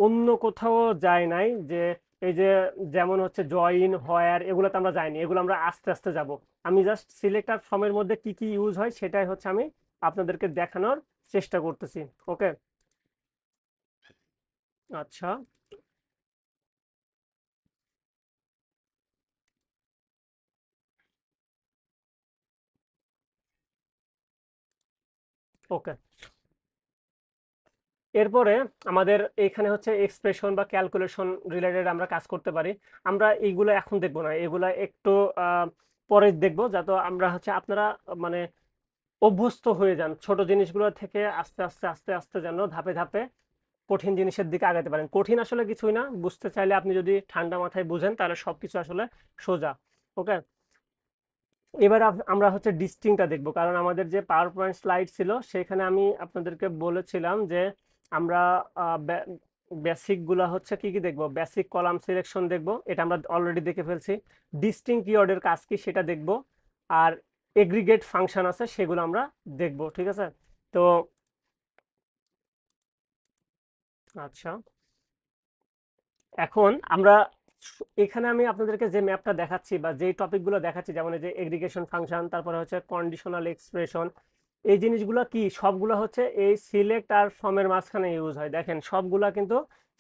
অন্য কোথাও যাই নাই, যে এই যে যেমন হচ্ছে জয়েন হোয়ার এগুলোতে আমরা যাইনি, এগুলো আমরা আস্তে আস্তে যাব। আমি জাস্ট সিলেক্ট আর ফর্মের মধ্যে কি কি ইউজ হয় সেটাই হচ্ছে আমি আপনাদেরকে দেখানোর চেষ্টা করতেছি। ওকে, আচ্ছা, ওকে। এরপরে আমাদের এখানে হচ্ছে এক্সপ্রেশন বা ক্যালকুলেশন রিলেটেড আমরা কাজ করতে পারি। আমরা এইগুলো এখন দেখবো না, এগুলা একটু পরে দেখবো, যাতে আমরা হচ্ছে আপনারা মানে অভ্যস্ত হয়ে যান ছোট জিনিসগুলো থেকে আস্তে আস্তে আস্তে আস্তে যেন ধাপে ধাপে কঠিন জিনিসের দিকে আগাতে পারেন। কঠিন আসলে কিছুই না, বুঝতে চাইলে আপনি যদি ঠান্ডা মাথায় বুঝেন তাহলে সবকিছু আসলে সোজা। ওকে, এবার আমরা হচ্ছে ডিস্টিংটা দেখব, কারণ আমাদের যে পাওয়ার পয়েন্ট স্লাইড ছিল সেখানে আমি আপনাদেরকে বলেছিলাম যে আমরা বেসিক গুলা হচ্ছে কি কি দেখব, বেসিক কলাম সিলেকশন দেখব, এটা আমরা অলরেডি দেখে ফেলছি। ডিস্টিং কিওয়ার্ডের কাজ কি সেটা দেখব, আর এগ্রিগেট ফাংশন আছে সেগুলো আমরা দেখব। ঠিক আছে, তো আচ্ছা, এখন আমরা এখানে আমি আপনাদেরকে যে ম্যাপটা দেখাচ্ছি বা যে টপিকগুলো দেখাচ্ছি, যেমন এই যে এগ্রিগেশন ফাংশন, তারপরে হচ্ছে কন্ডিশনাল এক্সপ্রেশন, এই জিনিসগুলো কি সবগুলো হচ্ছে এই সিলেক্ট আর ফর্মের মাঝখানে ইউজ হয়। দেখেন সবগুলা কিন্তু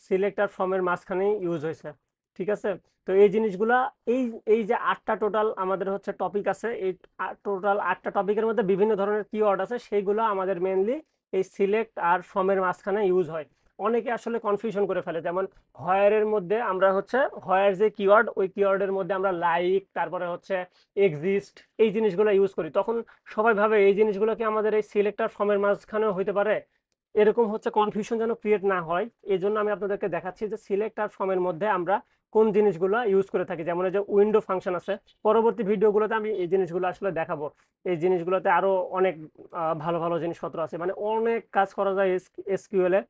সিলেক্ট আর ফর্মের মাঝখানেই ইউজ হয়েছে। ঠিক আছে, তো এই জিনিসগুলা এই এই যে আটটা টোটাল আমাদের হচ্ছে টপিক আছে, এই টোটাল আটটা টপিকের মধ্যে বিভিন্ন ধরনের কিওয়ার্ড আছে, সেইগুলো আমাদের মেনলি এই সিলেক্ট আর ফর্মের মাঝখানে ইউজ হয়। অনেকে আসলে কনফিউশন করে ফেলে, যেমন হয়ারের মধ্যে আমরা হচ্ছে হয়ার যে কিওয়ার্ড, ওই কিওয়ার্ডের মধ্যে আমরা লাইক, তারপরে হচ্ছে এক্সিস্ট, এই জিনিসগুলো ইউজ করি। তখন সবাই ভাবে এই জিনিসগুলো কি আমাদের এই সিলেক্টর ফর্মের মাঝখানেও হইতে পারে, এরকম হচ্ছে কনফিউশন যেন ক্রিয়েট না হয় এই জন্য আমি আপনাদেরকে দেখাচ্ছি যে সিলেক্টর ফর্মের মধ্যে আমরা কোন জিনিসগুলো ইউজ করে থাকি। যেমন এই যে উইন্ডো ফাংশন আছে, পরবর্তী ভিডিওগুলোতে আমি এই জিনিসগুলো আসলে দেখাবো। এই জিনিসগুলোতে আরো অনেক ভালো ভালো জিনিসপত্র আছে, মানে অনেক কাজ করা যায় এসকিউএল এ,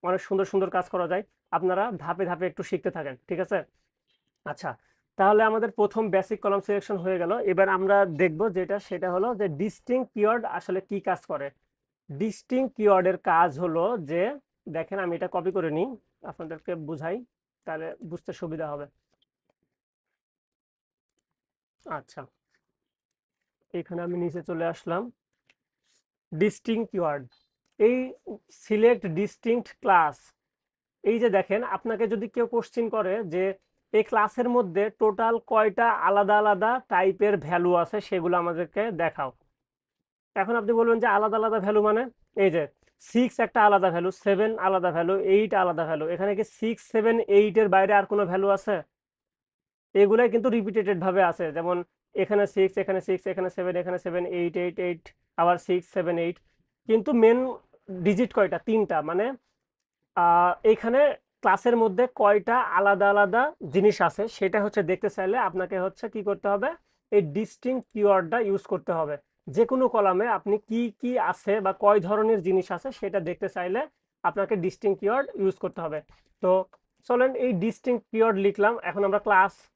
অনেক সুন্দর সুন্দর কাজ করা যায়। আপনারা ধাপে ধাপে একটু শিখতে থাকেন। ঠিক আছে, আচ্ছা, তাহলে আমাদের প্রথম বেসিক কলাম সিলেকশন হয়ে গেল। এবার আমরা দেখব যেটা, সেটা হলো যে ডিস্টিং কিওয়ার্ড আসলে কি কাজ করে। ডিস্টিং কিওয়ার্ডের কাজ হলো যে, দেখেন আমি এটা কপি করে নিই আপনাদেরকে বুঝাই, তাহলে বুঝতে সুবিধা হবে। আচ্ছা, এখানে আমি নিচে চলে আসলাম। ডিস্টিং কিওয়ার্ড, এই সিলেক্ট ডিস্টিংক্ট ক্লাস, এই যে দেখেন আপনাকে যদি কেউ কোশ্চিন করে যে এই ক্লাসের মধ্যে টোটাল কয়টা আলাদা আলাদা টাইপের ভ্যালু আছে সেগুলো আমাদেরকে দেখাও। এখন আপনি বলবেন যে আলাদা আলাদা ভ্যালু মানে, এই যে 6 একটা আলাদা ভ্যালু, 7 আলাদা ভ্যালু, 8 আলাদা ভ্যালু, এখানে কি 6 7 8 এর বাইরে আর কোনো ভ্যালু আছে? এগুলাই কিন্তু রিপিটেটেড ভাবে আছে, যেমন এখানে 6, এখানে 6, এখানে 7, এখানে 7, 8 8 8, আবার 6 7 8, কিন্তু মেন ডিজিট কয়টা? তিনটা। মানে এইখানে ক্লাসের মধ্যে কয়টা আলাদা আলাদা জিনিস আছে সেটা হচ্ছে দেখতে চাইলে আপনাকে হচ্ছে কি করতে হবে, এই ডিস্টিংক্ট কিওয়ার্ডটা ইউজ করতে হবে। যে কোনো কলামে আপনি কি কি আছে বা কয় ধরনের জিনিস আছে সেটা দেখতে চাইলে আপনাকে ডিস্টিংক্ট কিওয়ার্ড ইউজ করতে হবে। তো চলেন এই ডিস্টিংক্ট কিওয়ার্ড লিখলাম, এখন আমরা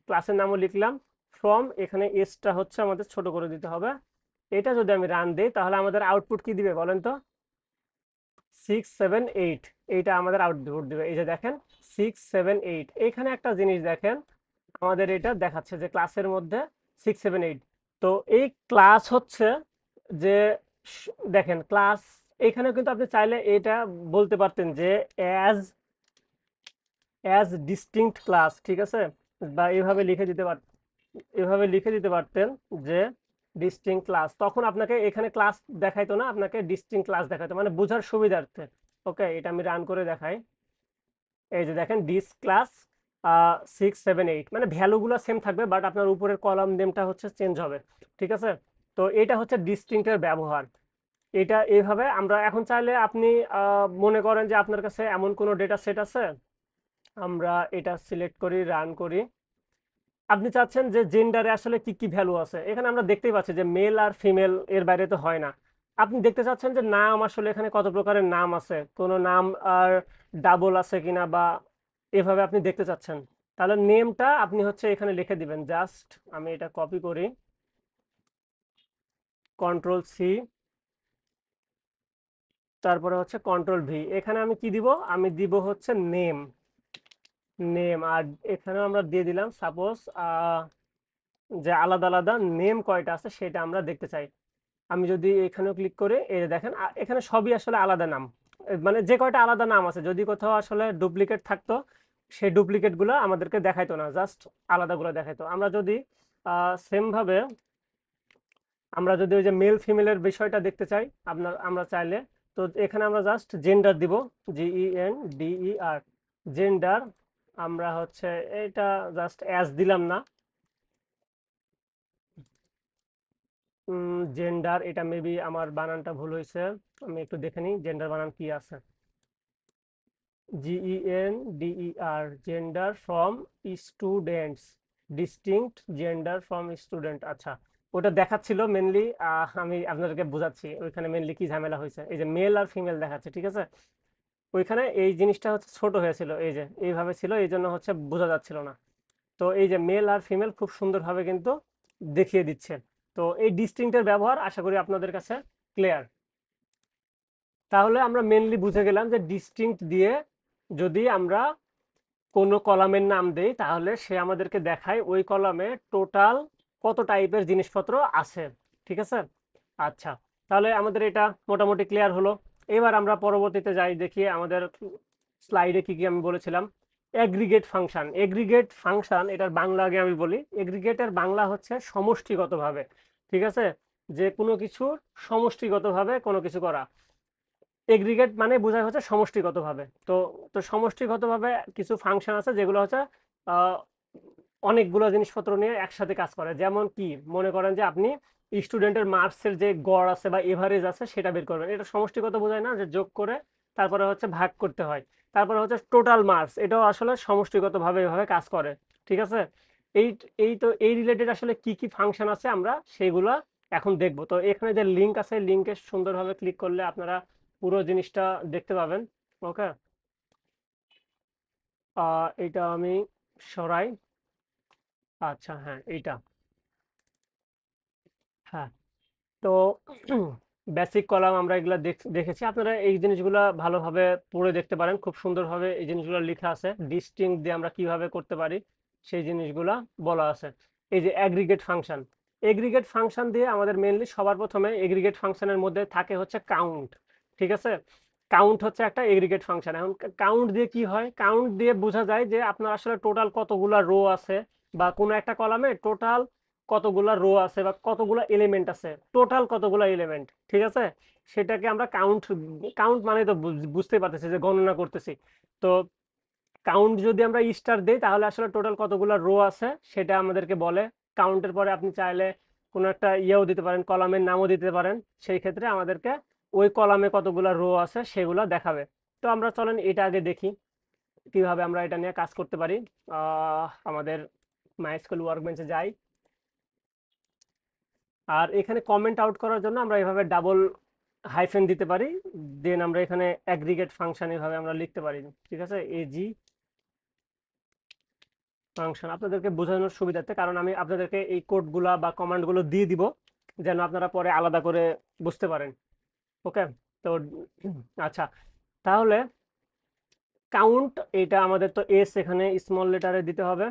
ক্লাসের নামও লিখলাম। ফ্রম, এখানে এসটা হচ্ছে আমাদের ছোট করে দিতে হবে, এটা যদি আমি রান দিই তাহলে আমাদের আউটপুট কি দিবে বলেন তো? 6 7 8, এইটা আমাদের আউটপুট দিবে। এই যে দেখেন 6 7 8, এখানে একটা জিনিস দেখেন, আমাদের এটা দেখাচ্ছে যে ক্লাসের মধ্যে 6 7 8। তো এই ক্লাস হচ্ছে যে দেখেন ক্লাস, এখানে কিন্তু আপনি চাইলে এটা বলতে পারতেন যে অ্যাজ অ্যাজ ডিস্টিংক্ট ক্লাস, ঠিক আছে, বা এভাবে লিখে দিতে পারতেন, এভাবে লিখে দিতে পারতেন যে ডিস্টিংক্ট ক্লাস, তখন আপনাকে এখানে ক্লাস দেখাইতো না, আপনাকে ডিস্টিংক্ট ক্লাস দেখাইতো, মানে বোঝার সুবিধার্থে। ওকে, এটা আমি রান করে দেখাই। এই যে দেখেন ডিস ক্লাস 6 7 8, মানে ভ্যালুগুলো সেম থাকবে বাট আপনার উপরের কলাম নেমটা হচ্ছে চেঞ্জ হবে, ঠিক আছে। তো এটা হচ্ছে ডিস্টিংক্টের ব্যবহার। এটা এইভাবে আমরা এখন চাইলে আপনি মনে করেন যে আপনার কাছে এমন কোনো ডেটা সেট আছে, আমরা এটা সিলেক্ট করি, রান করি। আপনি চাচ্ছেন যে জেন্ডারে আসলে কি কি ভ্যালু আছে, এখানে আমরা দেখতেই পাচ্ছি যে মেল আর ফিমেল, এর বাইরে তো হয় না। আপনি দেখতে চাচ্ছেন যে নাম আসলে এখানে কত প্রকারের নাম আছে, কোনো নাম আর ডাবল আছে কিনা, বা এভাবে আপনি দেখতে চাচ্ছেন, তাহলে নেমটা আপনি হচ্ছে এখানে লিখে দিবেন। জাস্ট আমি এটা কপি করি, কন্ট্রোল C, তারপরে হচ্ছে কন্ট্রোল V। এখানে আমি কি দিব, আমি দিব হচ্ছে নেম, নেম। আর এখানেও আমরা দিয়ে দিলাম সাপোজ যে আলাদা আলাদা নেম কয়টা আছে সেটা আমরা দেখতে চাই। আমি যদি এখানেও ক্লিক করে, এই যে দেখেন এখানে সবই আসলে আলাদা নাম, মানে যে কয়টা আলাদা নাম আছে, যদি কোথাও আসলে ডুপ্লিকেট থাকতো সেই ডুপ্লিকেট গুলো আমাদেরকে দেখাইতো না, জাস্ট আলাদা গুলো দেখাইতো। আমরা যদি সেম ভাবে আমরা যদি ওই যে মেল ফিমেলের বিষয়টা দেখতে চাই, আমরা চাইলে, তো এখানে আমরা জাস্ট জেন্ডার দিব, GENDER, জেন্ডার। আমরা হচ্ছে এটা জাস্ট অ্যাজ দিলাম না, জেন্ডার, এটা মেবি আমার বানানটা ভুল হয়েছে, আমি একটু দেখে নিই জেন্ডার বানান কি আছে। GENDER, gender from students, distinct gender from student. আচ্ছা, ওটা দেখাচ্ছিল মেনলি, আমি আপনাদেরকে বোঝাচ্ছি ওইখানে মেনলি কি ঝামেলা হয়েছে। এই যে মেল আর ফিমেল দেখাচ্ছে, ঠিক আছে, ওইখানে এই জিনিসটা হচ্ছে ছোট হয়েছিল, এই যে এইভাবে ছিল, এই জন্য হচ্ছে বোঝা যাচ্ছিল না। তো এই যে মেল আর ফিমেল খুব সুন্দরভাবে কিন্তু দেখিয়ে দিচ্ছে। তো এই ডিস্টিংক্টের ব্যবহার আশা করি আপনাদের কাছে ক্লিয়ার। তাহলে আমরা মেনলি বুঝে গেলাম যে ডিস্টিংক্ট দিয়ে যদি আমরা কোনো কলামের নাম দেই তাহলে সে আমাদেরকে দেখায় ওই কলামে টোটাল কত টাইপের জিনিসপত্র আছে, ঠিক আছে। আচ্ছা, তাহলে আমাদের এটা মোটামুটি ক্লিয়ার হলো। এবার আমরা পরবর্তীতে যাই, দেখি আমাদের স্লাইডে কি কি আমি বলেছিলাম। এগ্রিগেট ফাংশন, এগ্রিগেট ফাংশন এটার বাংলা আগে আমি বলি। এগ্রিগেটের বাংলা হচ্ছে সমষ্টিগতভাবে, ঠিক আছে, যে কোনো কিছুর সমষ্টিগতভাবে কোনো কিছু করা। এগ্রিগেট মানে বোঝায় হচ্ছে সমষ্টিগতভাবে। তো তো সমষ্টিগতভাবে কিছু ফাংশন আছে যেগুলো হচ্ছে আহ, অনেকগুলো জিনিসপত্র নিয়ে একসাথে কাজ করে। যেমন কি, মনে করেন যে আপনি স্টুডেন্টের মার্কসের যে গড় আছে বা এভারেজ আছে সেটা বের করবেন, এটা সমষ্টিগত বোঝায় না, যে যোগ করে তারপরে হচ্ছে ভাগ করতে হয়। তারপরে হচ্ছে টোটাল মার্কস, এটাও আসলে সমষ্টিগতভাবে এভাবে কাজ করে, ঠিক আছে। এই এই তো এই রিলেটেড আসলে কি কি ফাংশন আছে আমরা সেইগুলা এখন দেখবো। তো এখানে যে লিঙ্ক আছে, লিঙ্কে সুন্দরভাবে ক্লিক করলে আপনারা পুরো জিনিসটা দেখতে পাবেন। ওকে, এটা আমি সরাই। আচ্ছা, হ্যাঁ এইটা, হ্যাঁ। তো বেসিক কলাম আমরা এগুলা দেখেছি, আপনারা এই জিনিসগুলা ভালোভাবে পড়ে দেখতে পারেন, খুব সুন্দরভাবে এই জিনিসগুলো লেখা আছে। ডিস্টিংক্ট দিয়ে আমরা কিভাবে করতে পারি সেই জিনিসগুলা বলা আছে। এই যে অ্যাগ্রিগেট ফাংশন, এগ্রিগেট ফাংশন দিয়ে আমাদের মেনলি সবার প্রথমে এগ্রিগেট ফাংশনের মধ্যে থাকে হচ্ছে কাউন্ট, ঠিক আছে। কাউন্ট হচ্ছে একটা এগ্রিগেট ফাংশন। এখন কাউন্ট দিয়ে কি হয়, কাউন্ট দিয়ে বোঝা যায় যে আপনার আসলে টোটাল কতগুলা রো আছে, বা কোনো একটা কলামে টোটাল কতগুলা রো আছে বা কতগুলা এলিমেন্ট আছে, টোটাল কতগুলা এলিমেন্ট, ঠিক আছে। সেটাকে আমরা কাউন্ট, কাউন্ট মানে তো বুঝতে পারতেছি যে গণনা করতেছি। তো কাউন্ট যদি আমরা স্টার দিই তাহলে আসলে টোটাল কতগুলা রো আছে সেটা আমাদেরকে বলে। কাউন্টের পরে আপনি চাইলে কোনো একটা ইয়েও দিতে পারেন, কলামের নামও দিতে পারেন, সেই ক্ষেত্রে আমাদেরকে ওই কলামে কতগুলা রো আছে সেগুলা দেখাবে। তো আমরা চলেন এটা আগে দেখি কিভাবে আমরা এটা নিয়ে কাজ করতে পারি। আমাদের মাইস্কুল ওয়ার্কবেঞ্চে যাই, আর এখানে কমেন্ট আউট করার জন্য আমরা এভাবে ডাবল হাইফেন দিতে পারি। দেন আমরা এখানে অ্যাগ্রিগেট ফাংশন এভাবে আমরা লিখতে পারি, ঠিক আছে, এজি ফাংশন, আপনাদেরকে বোঝানোর সুবিধার্থে, কারণ আমি আপনাদেরকে এই কোডগুলা বা কমান্ডগুলো দিয়ে দিব, যেন আপনারা পরে আলাদা করে বুঝতে পারেন। ওকে। তো আচ্ছা, তাহলে কাউন্ট, এটা আমাদের তো এস এখানে স্মল লেটারে দিতে হবে।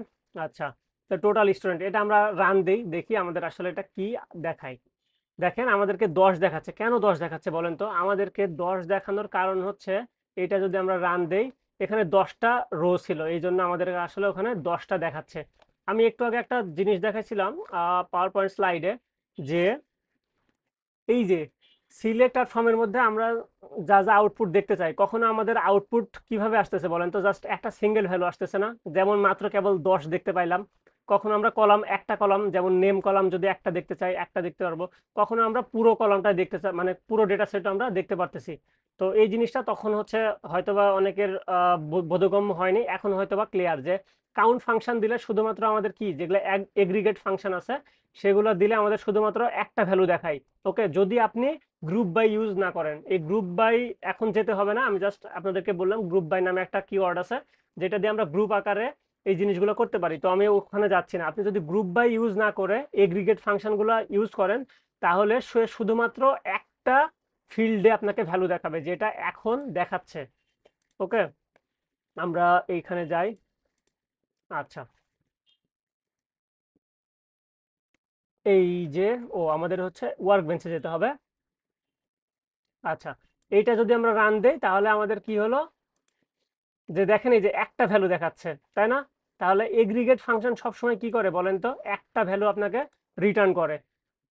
আচ্ছা, তো টোটাল স্টুডেন্ট, এটা আমরা রান দেই, দেখি আমাদের আসলে এটা কি দেখায়। দেখেন আমাদেরকে 10 দেখাচ্ছে, কেন 10 দেখাচ্ছে বলেন তো? আমাদেরকে 10 দেখানোর কারণ হচ্ছে, এটা যদি আমরা রান দেই, এখানে 10টা রো ছিল, এই জন্য আমাদের আসলে ওখানে 10টা দেখাচ্ছে। আমি একটু আগে একটা জিনিস দেখাইছিলাম পাওয়ার পয়েন্ট স্লাইডে, যে এই যে সিলেক্ট আর ফর্মের মধ্যে আমরা যা যা আউটপুট দেখতে চাই, কখনো আমাদের আউটপুট কিভাবে আসতেছে বলেন তো? জাস্ট একটা সিঙ্গেল ভ্যালু আসতেছে না, যেমন মাত্র কেবল 10 দেখতে পাইলাম। কখনো আমরা কলাম, একটা কলাম যেমন নেম কলাম যদি একটা দেখতে চাই, একটা দেখতে পারবো। কখনো আমরা পুরো কলামটা দেখতে চাই, মানে পুরো ডেটা সেট আমরা দেখতে পারতেছি। তো এই জিনিসটা তখন হচ্ছে হয়তোবা অনেকের বোধগম্য হয়নি, এখন হয়তোবা ক্লিয়ার যে কাউন্ট ফাংশন দিলে শুধুমাত্র আমাদের কি, যেগুলো এগ্রিগেট ফাংশন আছে সেগুলো দিলে আমাদের শুধুমাত্র একটা ভ্যালু দেখায়। ওকে, যদি আপনি গ্রুপ বাই ইউজ না করেন, এই গ্রুপ বাই এখন যেতে হবে না, আমি জাস্ট আপনাদেরকে বললাম গ্রুপ বাই নামে একটা কিওয়ার্ড আছে, যেটা দিয়ে আমরা গ্রুপ আকারে এই জিনিসগুলো করতে পারি। তো আমি ওখানে যাচ্ছি না। আপনি যদি গ্রুপ বাই ইউজ না করে এগ্রিগেট ফাংশনগুলো ইউজ করেন, তাহলে সে শুধুমাত্র একটা ফিল্ডে আপনাকে ভ্যালু দেখাবে, যেটা এখন দেখাচ্ছে। ওকে, আমরা এইখানে যাই। আচ্ছা, এই যে, ও আমাদের হচ্ছে ওয়ার্ক বেঞ্চে যেতে হবে। আচ্ছা, এইটা যদি আমরা রান দেই, তাহলে আমাদের কি হলো, যে দেখেন এই যে একটা ভ্যালু দেখাচ্ছে, তাই না? তাহলে এগ্রিগেট ফাংশন সবসময় কি করে বলেন তো? একটা ভ্যালু আপনাকে রিটার্ন করে।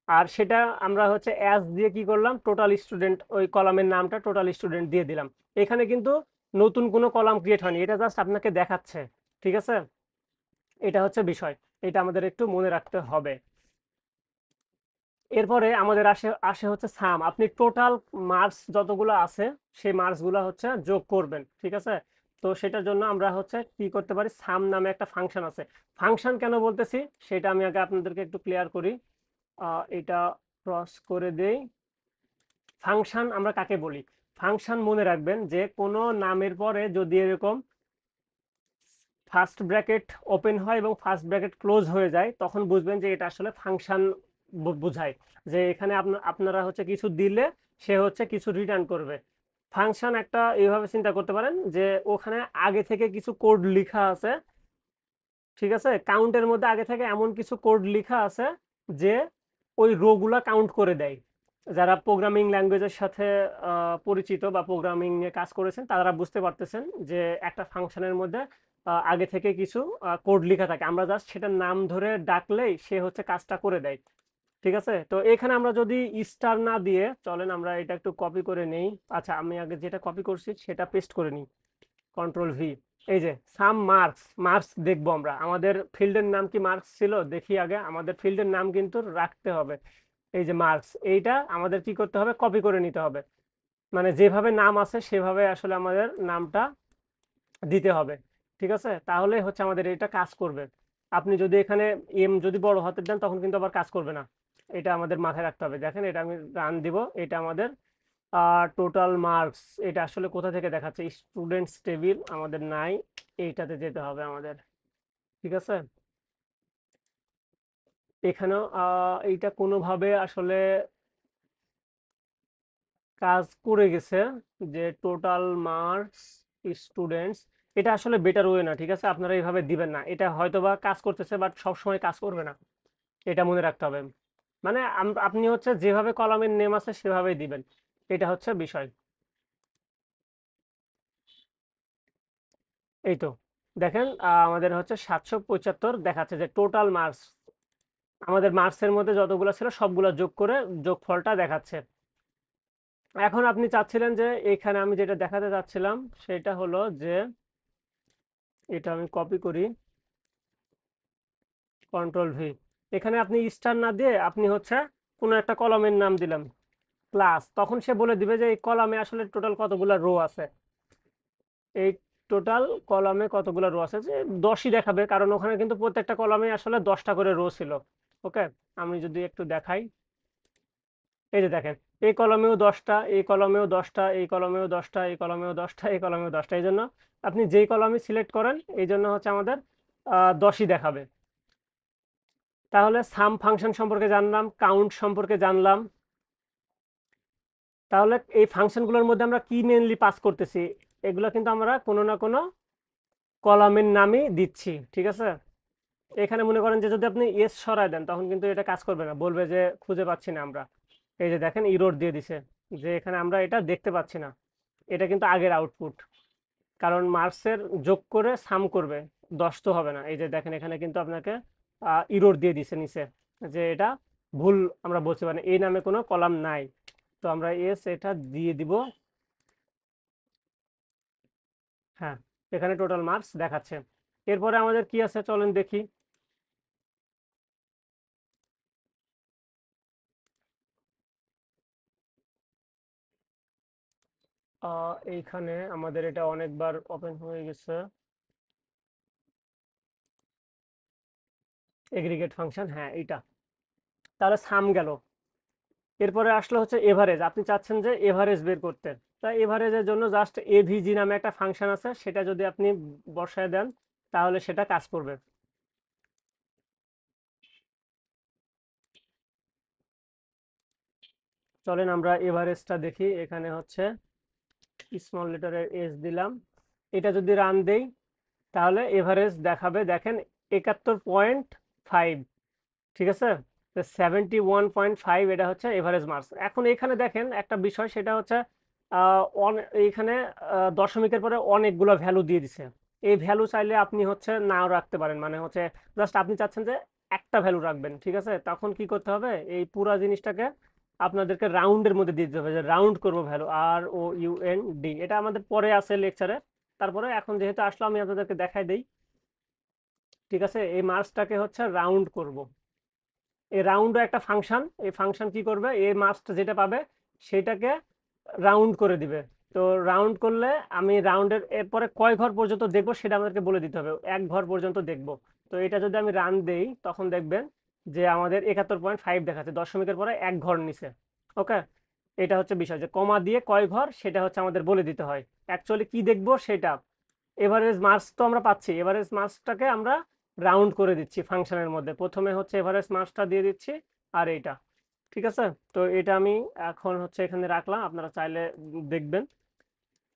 আর সেটা আমরা হচ্ছে অ্যাজ দিয়ে কি করলাম, টোটাল স্টুডেন্ট, ওই কলামের নামটা টোটাল স্টুডেন্ট দিয়ে দিলাম। এখানে কিন্তু নতুন কোনো কলাম ক্রিয়েট হয়নি, এটা জাস্ট আপনাকে দেখাচ্ছে। ঠিক আছে, এটা হচ্ছে বিষয়, এটা আমাদের একটু মনে রাখতে হবে। এরপরে আমাদের আসে আসে হচ্ছে সাম। আপনি টোটাল মার্কস যতগুলো আছে, সেই মার্কসগুলো হচ্ছে যোগ করবেন। ঠিক আছে, তো সেটার জন্য আমরা হচ্ছে কি করতে পারি, সাম নামে একটা ফাংশন আছে। ফাংশন কেন বলতেছি সেটা আমি আগে আপনাদেরকে একটু ক্লিয়ার করি। এটা ক্রস করে দেই। ফাংশন আমরা কাকে বলি? ফাংশন মনে রাখবেন যে কোনো নামের পরে যদি এরকম ফার্স্ট ব্র্যাকেট ওপেন হয় এবং ফার্স্ট ব্র্যাকেট ক্লোজ হয়ে যায়, তখন বুঝবেন যে এটা আসলে ফাংশন বোঝায়। যে এখানে আপনারা হচ্ছে কিছু দিলে সে হচ্ছে কিছু রিটার্ন করবে। ফাংশন একটা এইভাবে চিন্তা করতে পারেন যে ওখানে আগে থেকে কিছু কোড লেখা আছে। ঠিক আছে, কাউন্টের মধ্যে আগে থেকে এমন কিছু কোড লেখা আছে যে ওই রো গুলা কাউন্ট করে দেয়। যারা প্রোগ্রামিং ল্যাঙ্গুয়েজের সাথে পরিচিত বা প্রোগ্রামিং নিয়ে কাজ করেছেন, তারা বুঝতে পারতেছেন যে একটা ফাংশনের মধ্যে আগে থেকে কিছু কোড লেখা থাকে, আমরা জাস্ট সেটার নাম ধরে ডাকলেই সে হচ্ছে কাজটা করে দেয়। ঠিক আছে, তো এখানে আমরা যদি স্টার না দিয়ে, চলেন আমরা এটা একটু কপি করে নেই। আচ্ছা, আমি আগে যেটা কপি করছি সেটা পেস্ট করে নিই, কন্ট্রোল ভি। এই যে সাম মার্কস, মার্কস দেখবো আমরা, আমাদের ফিল্ডের নাম কি মার্কস ছিল দেখি আগে। আমাদের ফিল্ডের নাম কিন্তু রাখতে হবে, এই যে মার্কস, এইটা আমাদের কি করতে হবে, কপি করে নিতে হবে। মানে যেভাবে নাম আছে সেভাবে আসলে আমাদের নামটা দিতে হবে। ঠিক আছে, তাহলে হচ্ছে আমাদের এটা কাজ করবে। আপনি যদি এখানে এম যদি বড় হাতের দেন, তখন কিন্তু আবার কাজ করবে না। এটা আমাদের মাথায় রাখতে হবে। দেখেন এটা আমি রান দিব, এটা আমাদের টোটাল মার্কস। এটা আসলে কোথা থেকে দেখাচ্ছে, স্টুডেন্টস টেবিল আমাদের নাই, এইটাতে যেতে হবে আমাদের। ঠিক আছে, এখানেও এইটা কোনোভাবে আসলে কাজ করে গেছে, যে টোটাল মার্কস স্টুডেন্টস, এটা আসলে বেটার ওয়ে না। ঠিক আছে, আপনারা এইভাবে দিবেন না, এটা হয়তোবা কাজ করতেছে বাট সব সময় কাজ করবে না, এটা মনে রাখতে হবে। মানে আপনি হচ্ছে যেভাবে কলামের নেম আছে সেভাবেই দিবেন, এটা হচ্ছে বিষয়। এই তো দেখেন, আমাদের হচ্ছে 775 দেখাচ্ছে, যে টোটাল মার্কস আমাদের মার্কসের মধ্যে যতগুলো ছিল সবগুলো যোগ করে যোগফলটা দেখাচ্ছে। এখন আপনি চাচ্ছিলেন যে এখানে আমি যেটা দেখাতে চাচ্ছিলাম সেটা হলো যে, এটা আমি কপি করি, কন্ট্রোল ভি। এখানে আপনি স্টার না দিয়ে আপনি হচ্ছে কোনো একটা কলামের নাম দিলাম, ক্লাস, তখন সে বলে দিবে যে এই কলামে আসলে টোটাল কতগুলো রো আছে। এই টোটাল কলামে কতগুলো রো আছে, যে 10ই দেখাবে, কারণ ওখানে কিন্তু প্রত্যেকটা কলামে আসলে 10টা করে রো ছিল। ওকে, আমি যদি একটু দেখাই, এই যে দেখেন, এই কলমেও 10টা, এই কলমেও 10টা, এই কলমেও 10টা, এই কলমেও 10টা, এই কলমেও 10টা। এই জন্য আপনি যেই কলমই সিলেক্ট করেন, এই জন্য হচ্ছে আমাদের 10ই দেখাবে। তাহলে সাম ফাংশন সম্পর্কে জানলাম, কাউন্ট সম্পর্কে জানলাম। তাহলে এই ফাংশনগুলোর মধ্যে আমরা কি মেনলি পাস করতেছি, এগুলো কিন্তু আমরা কোনো না কোনো কলামের নামই দিচ্ছি, ঠিক আছে। এখানে মনে করেন যে যদি আপনি এস সরায় দেন তখন কিন্তু এটা কাজ করবে না, বলবে যে খুঁজে পাচ্ছি না আমরা। এই যে দেখেন ইরর দিয়ে দিছে যে এখানে আমরা এটা দেখতে পাচ্ছি না। এটা কিন্তু আগের আউটপুট, কারণ মার্কসের যোগ করে সাম করবে, 10 তো হবে না। এই যে দেখেন এখানে কিন্তু আপনাকে ইরর দিয়ে দিছে নিচে যে এটা ভুল আমরা বলছি, মানে এই নামে কোনো কলাম নাই। তো আমরা এস এটা দিয়ে দিব। হ্যাঁ, এখানে টোটাল মার্কস দেখাচ্ছে। এরপরে আমাদের কি আছে চলেন দেখি। এইখানে আমাদের এটা অনেকবার ওপেন হয়ে গেছে, এগ্রিগেট ফাংশন, হ্যাঁ এটা। তাহলে সাম গেল। এরপরে আসলে হচ্ছে এভারেজ, আপনি চাচ্ছেন যে এভারেজ বের করতে। তা এভারেজের জন্য জাস্ট এভিজি নামে একটা ফাংশন আছে, সেটা যদি আপনি বসায় দেন তাহলে সেটা কাজ করবে। চলেন আমরা এভারেজটা দেখি। এখানে হচ্ছে স্মল লেটারের এস দিলাম, এটা যদি রান দেই তাহলে এভারেজ দেখাবে, দেখেন 71.5, ঠিক আছে। 71.5 এটা হচ্ছে এভারেজ মার্কস। এখন এখানে দেখেন একটা বিষয়, সেটা হচ্ছে এইখানে দশমিকের পরে অনেকগুলো ভ্যালু দিয়ে দিছে। এই ভ্যালু চাইলে আপনি হচ্ছে নাও রাখতে পারেন, মানে হচ্ছে জাস্ট আপনি চাচ্ছেন যে একটা ভ্যালু রাখবেন, ঠিক আছে। তখন কি করতে হবে, এই পুরা জিনিসটাকে আপনাদেরকে রাউন্ডের মধ্যে দিতে হবে, যে রাউন্ড করবো ভ্যালু, ROUND। এটা আমাদের পরে আছে লেকচারে। তারপরে এখন যেহেতু আসলে আমি আপনাদেরকে দেখাই দেই, ঠিক আছে। এই মার্কসটাকে হচ্ছে রাউন্ড করব। এই রাউন্ডও একটা ফাংশন, এই ফাংশন কি করবে, এই মার্কসটা যেটা পাবে সেটাকে রাউন্ড করে দিবে। তো রাউন্ড করলে আমি রাউন্ডের এরপরে কয় ঘর পর্যন্ত দেখবো সেটা আমাদেরকে বলে দিতে হবে, এক ঘর পর্যন্ত দেখবো। তো এটা যদি আমি রান দেই তখন দেখবেন যে আমাদের 71.5 দেখাচ্ছে, দশমিকের পরে এক ঘর নিচে। ওকে, এটা হচ্ছে বিষয়, যে কমা দিয়ে কয় ঘর সেটা হচ্ছে আমাদের বলে দিতে হয়। অ্যাকচুয়ালি কি দেখবো সেটা, এভারেজ মার্কস তো আমরা পাচ্ছি, এভারেজ মার্কসটাকে আমরা রাউন্ড করে দিচ্ছি ফাংশনের মধ্যে। প্রথমে হচ্ছে এভারেজ মার্কসটা দিয়ে দিচ্ছি, আর এইটা, ঠিক আছে। তো এটা আমি এখন হচ্ছে এখানে রাখলাম, আপনারা চাইলে দেখবেন।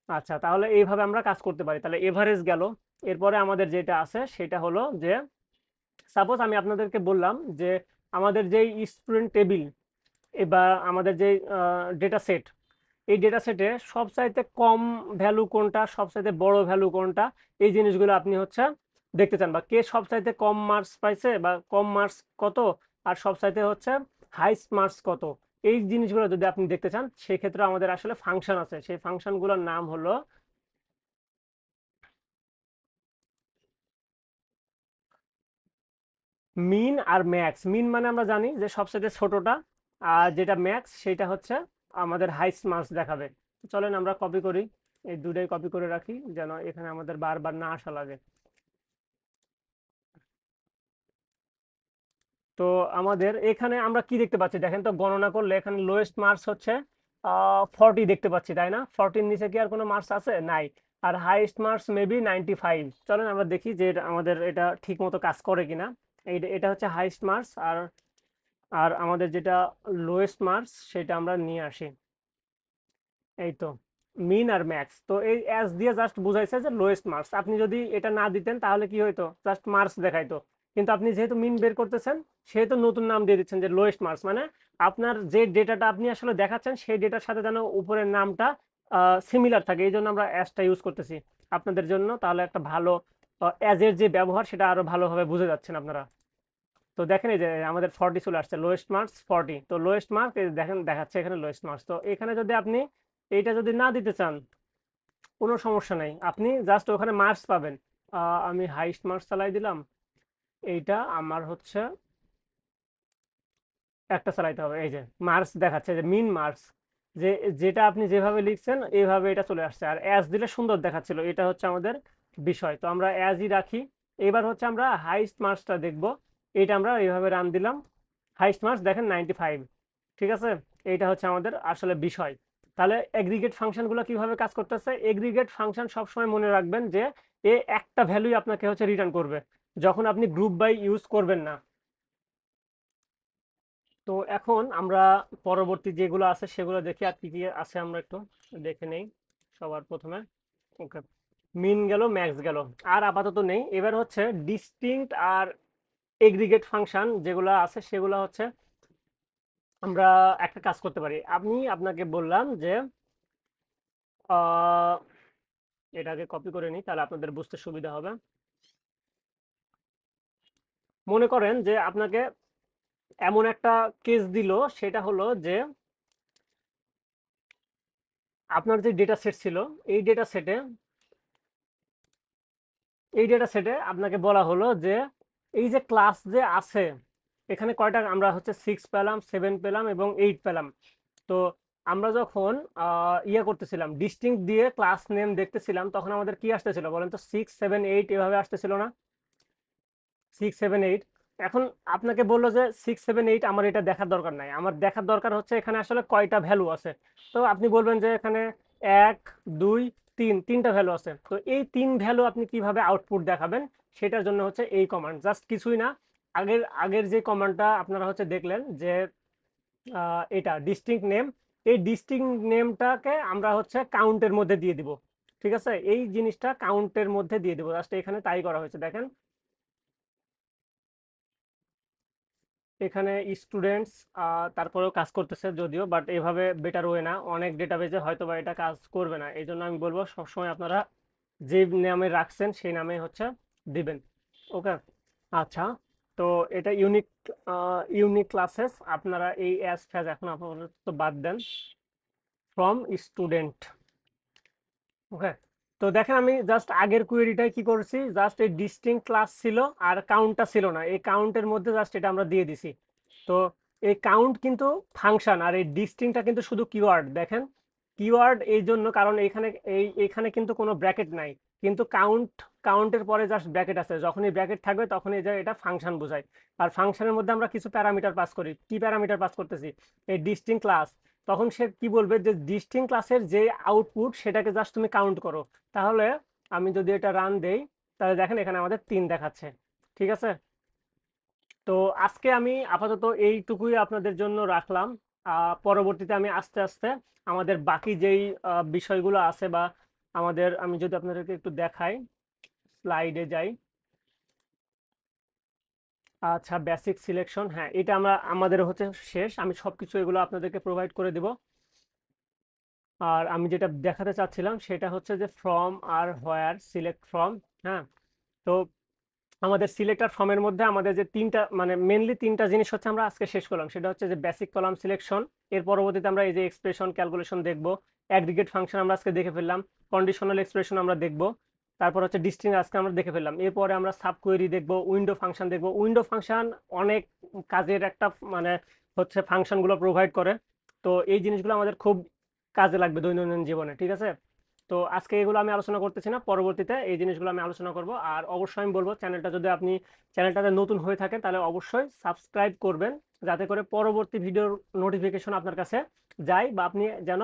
আচ্ছা, তাহলে এইভাবে আমরা কাজ করতে পারি। তাহলে এভারেজ গেল। এরপরে আমাদের যেটা আছে সেটা হলো যে, সাপোজ আমি আপনাদেরকে বললাম যে আমাদের যেই স্টুডেন্ট টেবিল বা আমাদের যে ডেটা সেট, এই ডেটা সেটে সবচাইতে কম ভ্যালু কোনটা, সবচাইতে বড় ভ্যালু কোনটা, এই জিনিসগুলো আপনি হচ্ছে দেখতে চান, বা কে সবচাইতে কম মার্কস পাইছে বা কম মার্কস কত, আর সবচাইতে হচ্ছে হাইস্ট মার্কস কত, এই জিনিসগুলো যদি আপনি দেখতে চান, সেক্ষেত্রে আমাদের আসলে ফাংশন আছে। সেই ফাংশনগুলোর নাম হলো মিন আর ম্যাক্স। মিন মানে আমরা জানি যে সবচেয়ে ছোটটা, আর যেটা ম্যাক্স সেটা হচ্ছে আমাদের হাইস্ট মার্কস দেখাবে। চলেন আমরা কপি করি, এই দুটাই কপি করে রাখি যেন এখানে আমাদের বারবার না আসা লাগে। তো আমাদের এখানে আমরা কি দেখতে পাচ্ছি দেখেন তো, গণনা করলে এখানে লোয়েস্ট মার্কস হচ্ছে 40 দেখতে পাচ্ছি, তাই না? 40 নিচে কি আর কোনো মার্কস আছে? নাই। আর হাইয়েস্ট মার্কস মেবি 95। চলেন আমরা দেখি যে আমাদের এটা ঠিক মতো কাজ করে কিনা। এটা হচ্ছে হাইয়েস্ট মার্কস, আর আর আমাদের যেটা লোয়েস্ট মার্কস সেটা আমরা নিয়ে আসি। এই তো মিন আর ম্যাক্স, তো এই এস দিয়ে জাস্ট বুঝাইছে যে লোয়েস্ট মার্কস। আপনি যদি এটা না দিতেন তাহলে কি হইতো, জাস্ট মার্কস দেখাইতো। কিন্তু আপনি যেহেতু মিন বের করতেছেন, সেহেতু নতুন নাম দিয়ে দিচ্ছেন যে লোয়েস্ট মার্কস, মানে আপনার যে ডেটাটা আপনি আসলে দেখাচ্ছেন সেই ডেটার সাথে যেন উপরের নামটা সিমিলার থাকে, এই জন্য আমরা অ্যাসটা ইউজ করতেছি আপনাদের জন্য। তাহলে একটা ভালো অ্যাজের যে ব্যবহার সেটা আরো ভালোভাবে বুঝে যাচ্ছেন আপনারা। তো দেখেন এই যে আমাদের 40 চলে আসছে, লোয়েস্ট মার্কস 40। তো লোয়েস্ট মার্ক দেখেন দেখাচ্ছে এখানে লোয়েস্ট মার্কস। তো এখানে যদি আপনি এইটা যদি না দিতে চান, কোনো সমস্যা নেই, আপনি জাস্ট ওখানে মার্কস পাবেন। আমি হাইস্ট মার্কস চালাই দিলাম, এইটা আমার হচ্ছে একটা চালাইতে হবে। এই যে মার্কস দেখাচ্ছে যে মিন মার্কস, যে যেটা আপনি যেভাবে লিখছেন এইভাবে এটা চলে আসছে, আর অ্যাজ দিলে সুন্দর দেখাচ্ছিল। এটা হচ্ছে আমাদের বিষয়, তো আমরা অ্যাজই রাখি। এবার হচ্ছে আমরা হাইস্ট মার্কসটা দেখব। এটা আমরা এইভাবে রান দিলাম, হাইস্ট মার্কস দেখেন 95, ঠিক আছে। এইটা হচ্ছে আমাদের আসলে বিষয়। তাহলে এগ্রিগেট ফাংশনগুলো কিভাবে কাজ করতেছে, এগ্রিগেট ফাংশন সবসময় মনে রাখবেন যে এ একটা ভ্যালুই আপনাকে হচ্ছে রিটার্ন করবে, যখন আপনি গ্রুপ বাই ইউজ করবেন না। তো এখন আমরা পরবর্তী যেগুলো আছে সেগুলো দেখি আর কি কি আছে আমরা একটু দেখে নেই সবার প্রথমে। ওকে, মিন গেল, ম্যাক্স গেল, আর আপাতত নেই। এবার হচ্ছে ডিস্টিংক্ট আর এগ্রিগেট ফাংশন যেগুলো আছে সেগুলো হচ্ছে আমরা একটা কাজ করতে পারি। আমি আপনাকে বললাম যে আহ, এটাকে কপি করে নিই তাহলে আপনাদের বুঝতে সুবিধা হবে। মনে করেন যে আপনাকে এমন একটা কেস দিল, সেটা হলো যে আপনার যে ডেটা সেট ছিল, এই ডেটা সেটে আপনাকে বলা হলো যে এই যে ক্লাস যে আছে এখানে কয়টা আমরা হচ্ছে 6 পেলাম, 7 পেলাম এবং 8 পেলাম। তো আমরা যখন ইয়ে করতেছিলাম ডিস্টিংক্ট দিয়ে ক্লাস নেম দেখতেছিলাম তখন আমাদের কি আসতেছিল বলেন তো? 6 7 8 এভাবে আসতেছিল না? 6 7 8। এখন আপনাকে বললো যে 6 7 8 আমার এটা দেখার দরকার নাই, আমার দেখার দরকার হচ্ছে এখানে আসলে কয়টা ভ্যালু আছে। তো আপনি বলবেন যে এখানে 1 2 3 তিনটা ভ্যালু আছে। তো এই 3 ভ্যালু আপনি কিভাবে আউটপুট দেখাবেন সেটার জন্য হচ্ছে এই কমান্ড, জাস্ট কিছুই না। আগের আগের যে কমান্ডটা আপনারা হচ্ছে দেখলেন যে এটা ডিস্টিংক্ট নেম, এই ডিস্টিংক্ট নেমটাকে আমরা হচ্ছে কাউন্টের মধ্যে দিয়ে দিব। ঠিক আছে, এই জিনিসটা কাউন্টের মধ্যে দিয়ে দিব, জাস্ট এখানে তাই করা হয়েছে। দেখেন এখানে স্টুডেন্টস তারপরেও কাজ করতেছে যদিও, বাট এভাবে বেটার ওয়ে না, অনেক ডেটাবেজে হয়তো বা এটা কাজ করবে না। এই জন্য আমি বলবো সবসময় আপনারা যে নামে রাখছেন সেই নামে হচ্ছে দিবেন। ওকে, আচ্ছা। তো এটা ইউনিক ইউনিক ক্লাসেস, আপনারা এই অ্যাজ ফ্যাজ এখন আপাতত বাদ দেন, ফ্রম স্টুডেন্ট। ওকে, তো দেখেন আমি জাস্ট আগের কুয়েরিটাই কি করছি, জাস্ট এই ডিস্টিংক্ট ক্লাস ছিল আর কাউন্টটা ছিল না, এই কাউন্টের মধ্যে জাস্ট এটা আমরা দিয়ে দিছি। তো এই কাউন্ট কিন্তু ফাংশন আর এই ডিস্টিংক্টটা কিন্তু শুধু কিওয়ার্ড। দেখেন কিওয়ার্ড এই জন্য কারণ এখানে এখানে কিন্তু কোনো ব্র্যাকেট নাই, কিন্তু কাউন্টের পরে জাস্ট ব্র্যাকেট আছে, যখনই ব্র্যাকেট থাকবে তখনই যে এটা ফাংশন বোঝায়। আর ফাংশনের মধ্যে আমরা কিছু প্যারামিটার পাস করি। কি প্যারামিটার পাস করতেছি? এই ডিস্টিংক্ট ক্লাস। তখন সে কি বলবে যে ডিস্টিংক্ট ক্লাসের যে আউটপুট সেটাকে জাস্ট তুমি কাউন্ট করো। তাহলে আমি যদি এটা রান দেই তাহলে দেখেন এখানে আমাদের 3 দেখাচ্ছে। ঠিক আছে, তো আজকে আমি আপাতত এইটুকুই আপনাদের জন্য রাখলাম। পরবর্তীতে আমি আস্তে আস্তে আমাদের বাকি যেই বিষয়গুলো আছে বা আমাদের, আমি যদি আপনাদেরকে একটু দেখাই, স্লাইডে যাই। আচ্ছা, বেসিক সিলেকশন, হ্যাঁ এটা আমরা আমাদের হচ্ছে শেষ, আমি সবকিছু এগুলো আপনাদেরকে প্রোভাইড করে দিব। আর আমি যেটা দেখাতে চাচ্ছিলাম সেটা হচ্ছে যে ফ্রম আর হোয়ার, সিলেক্ট ফ্রম। হ্যাঁ, তো আমাদের সিলেক্ট আর ফর্মের মধ্যে আমাদের যে তিনটা মানে মেনলি তিনটা জিনিস হচ্ছে আমরা আজকে শেষ করলাম, সেটা হচ্ছে যে বেসিক কলাম সিলেকশন, এর পরবর্তীতে আমরা এই যে এক্সপ্রেশন ক্যালকুলেশন দেখব, অ্যাগ্রিগেট ফাংশন আমরা আজকে দেখে ফেললাম, কন্ডিশনাল এক্সপ্রেশন আমরা দেখব, তারপর হচ্ছে ডিস্টিং আজকে আমরা দেখে ফেললাম। এরপরে আমরা সাব কোয়েরি দেখব, উইন্ডো ফাংশন দেখব। উইন্ডো ফাংশন অনেক কাজের একটা মানে হচ্ছে ফাংশনগুলো প্রোভাইড করে। তো এই জিনিসগুলো আমাদের খুব কাজে লাগবে দৈনন্দিন জীবনে। ঠিক আছে, তো আজকে এগুলো আমি আলোচনা করতেছি না, পরবর্তীতে এই জিনিসগুলো আমি আলোচনা করব। আর অবশ্যই আমি বলবো চ্যানেলটা যদি আপনি চ্যানেলটাতে নতুন হয়ে থাকেন তাহলে অবশ্যই সাবস্ক্রাইব করবেন, যাতে করে পরবর্তী ভিডিওর নোটিফিকেশন আপনার কাছে যায়, বা আপনি যেন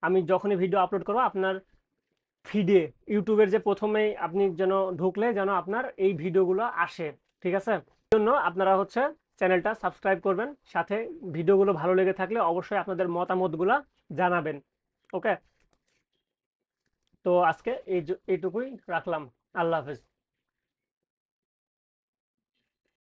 আমি যখনই ভিডিও আপলোড করবো আপনার ফিডে, ইউটিউবের যে প্রথমেই আপনি যেন ঢুকলে যেন আপনার এই ভিডিওগুলো আসে। ঠিক আছে, এই জন্য আপনারা হচ্ছে চ্যানেলটা সাবস্ক্রাইব করবেন, সাথে ভিডিওগুলো ভালো লেগে থাকলে অবশ্যই আপনাদের মতামতগুলো জানাবেন। ওকে, তো আজকে এইটুকুই রাখলাম। আল্লাহ হাফেজ।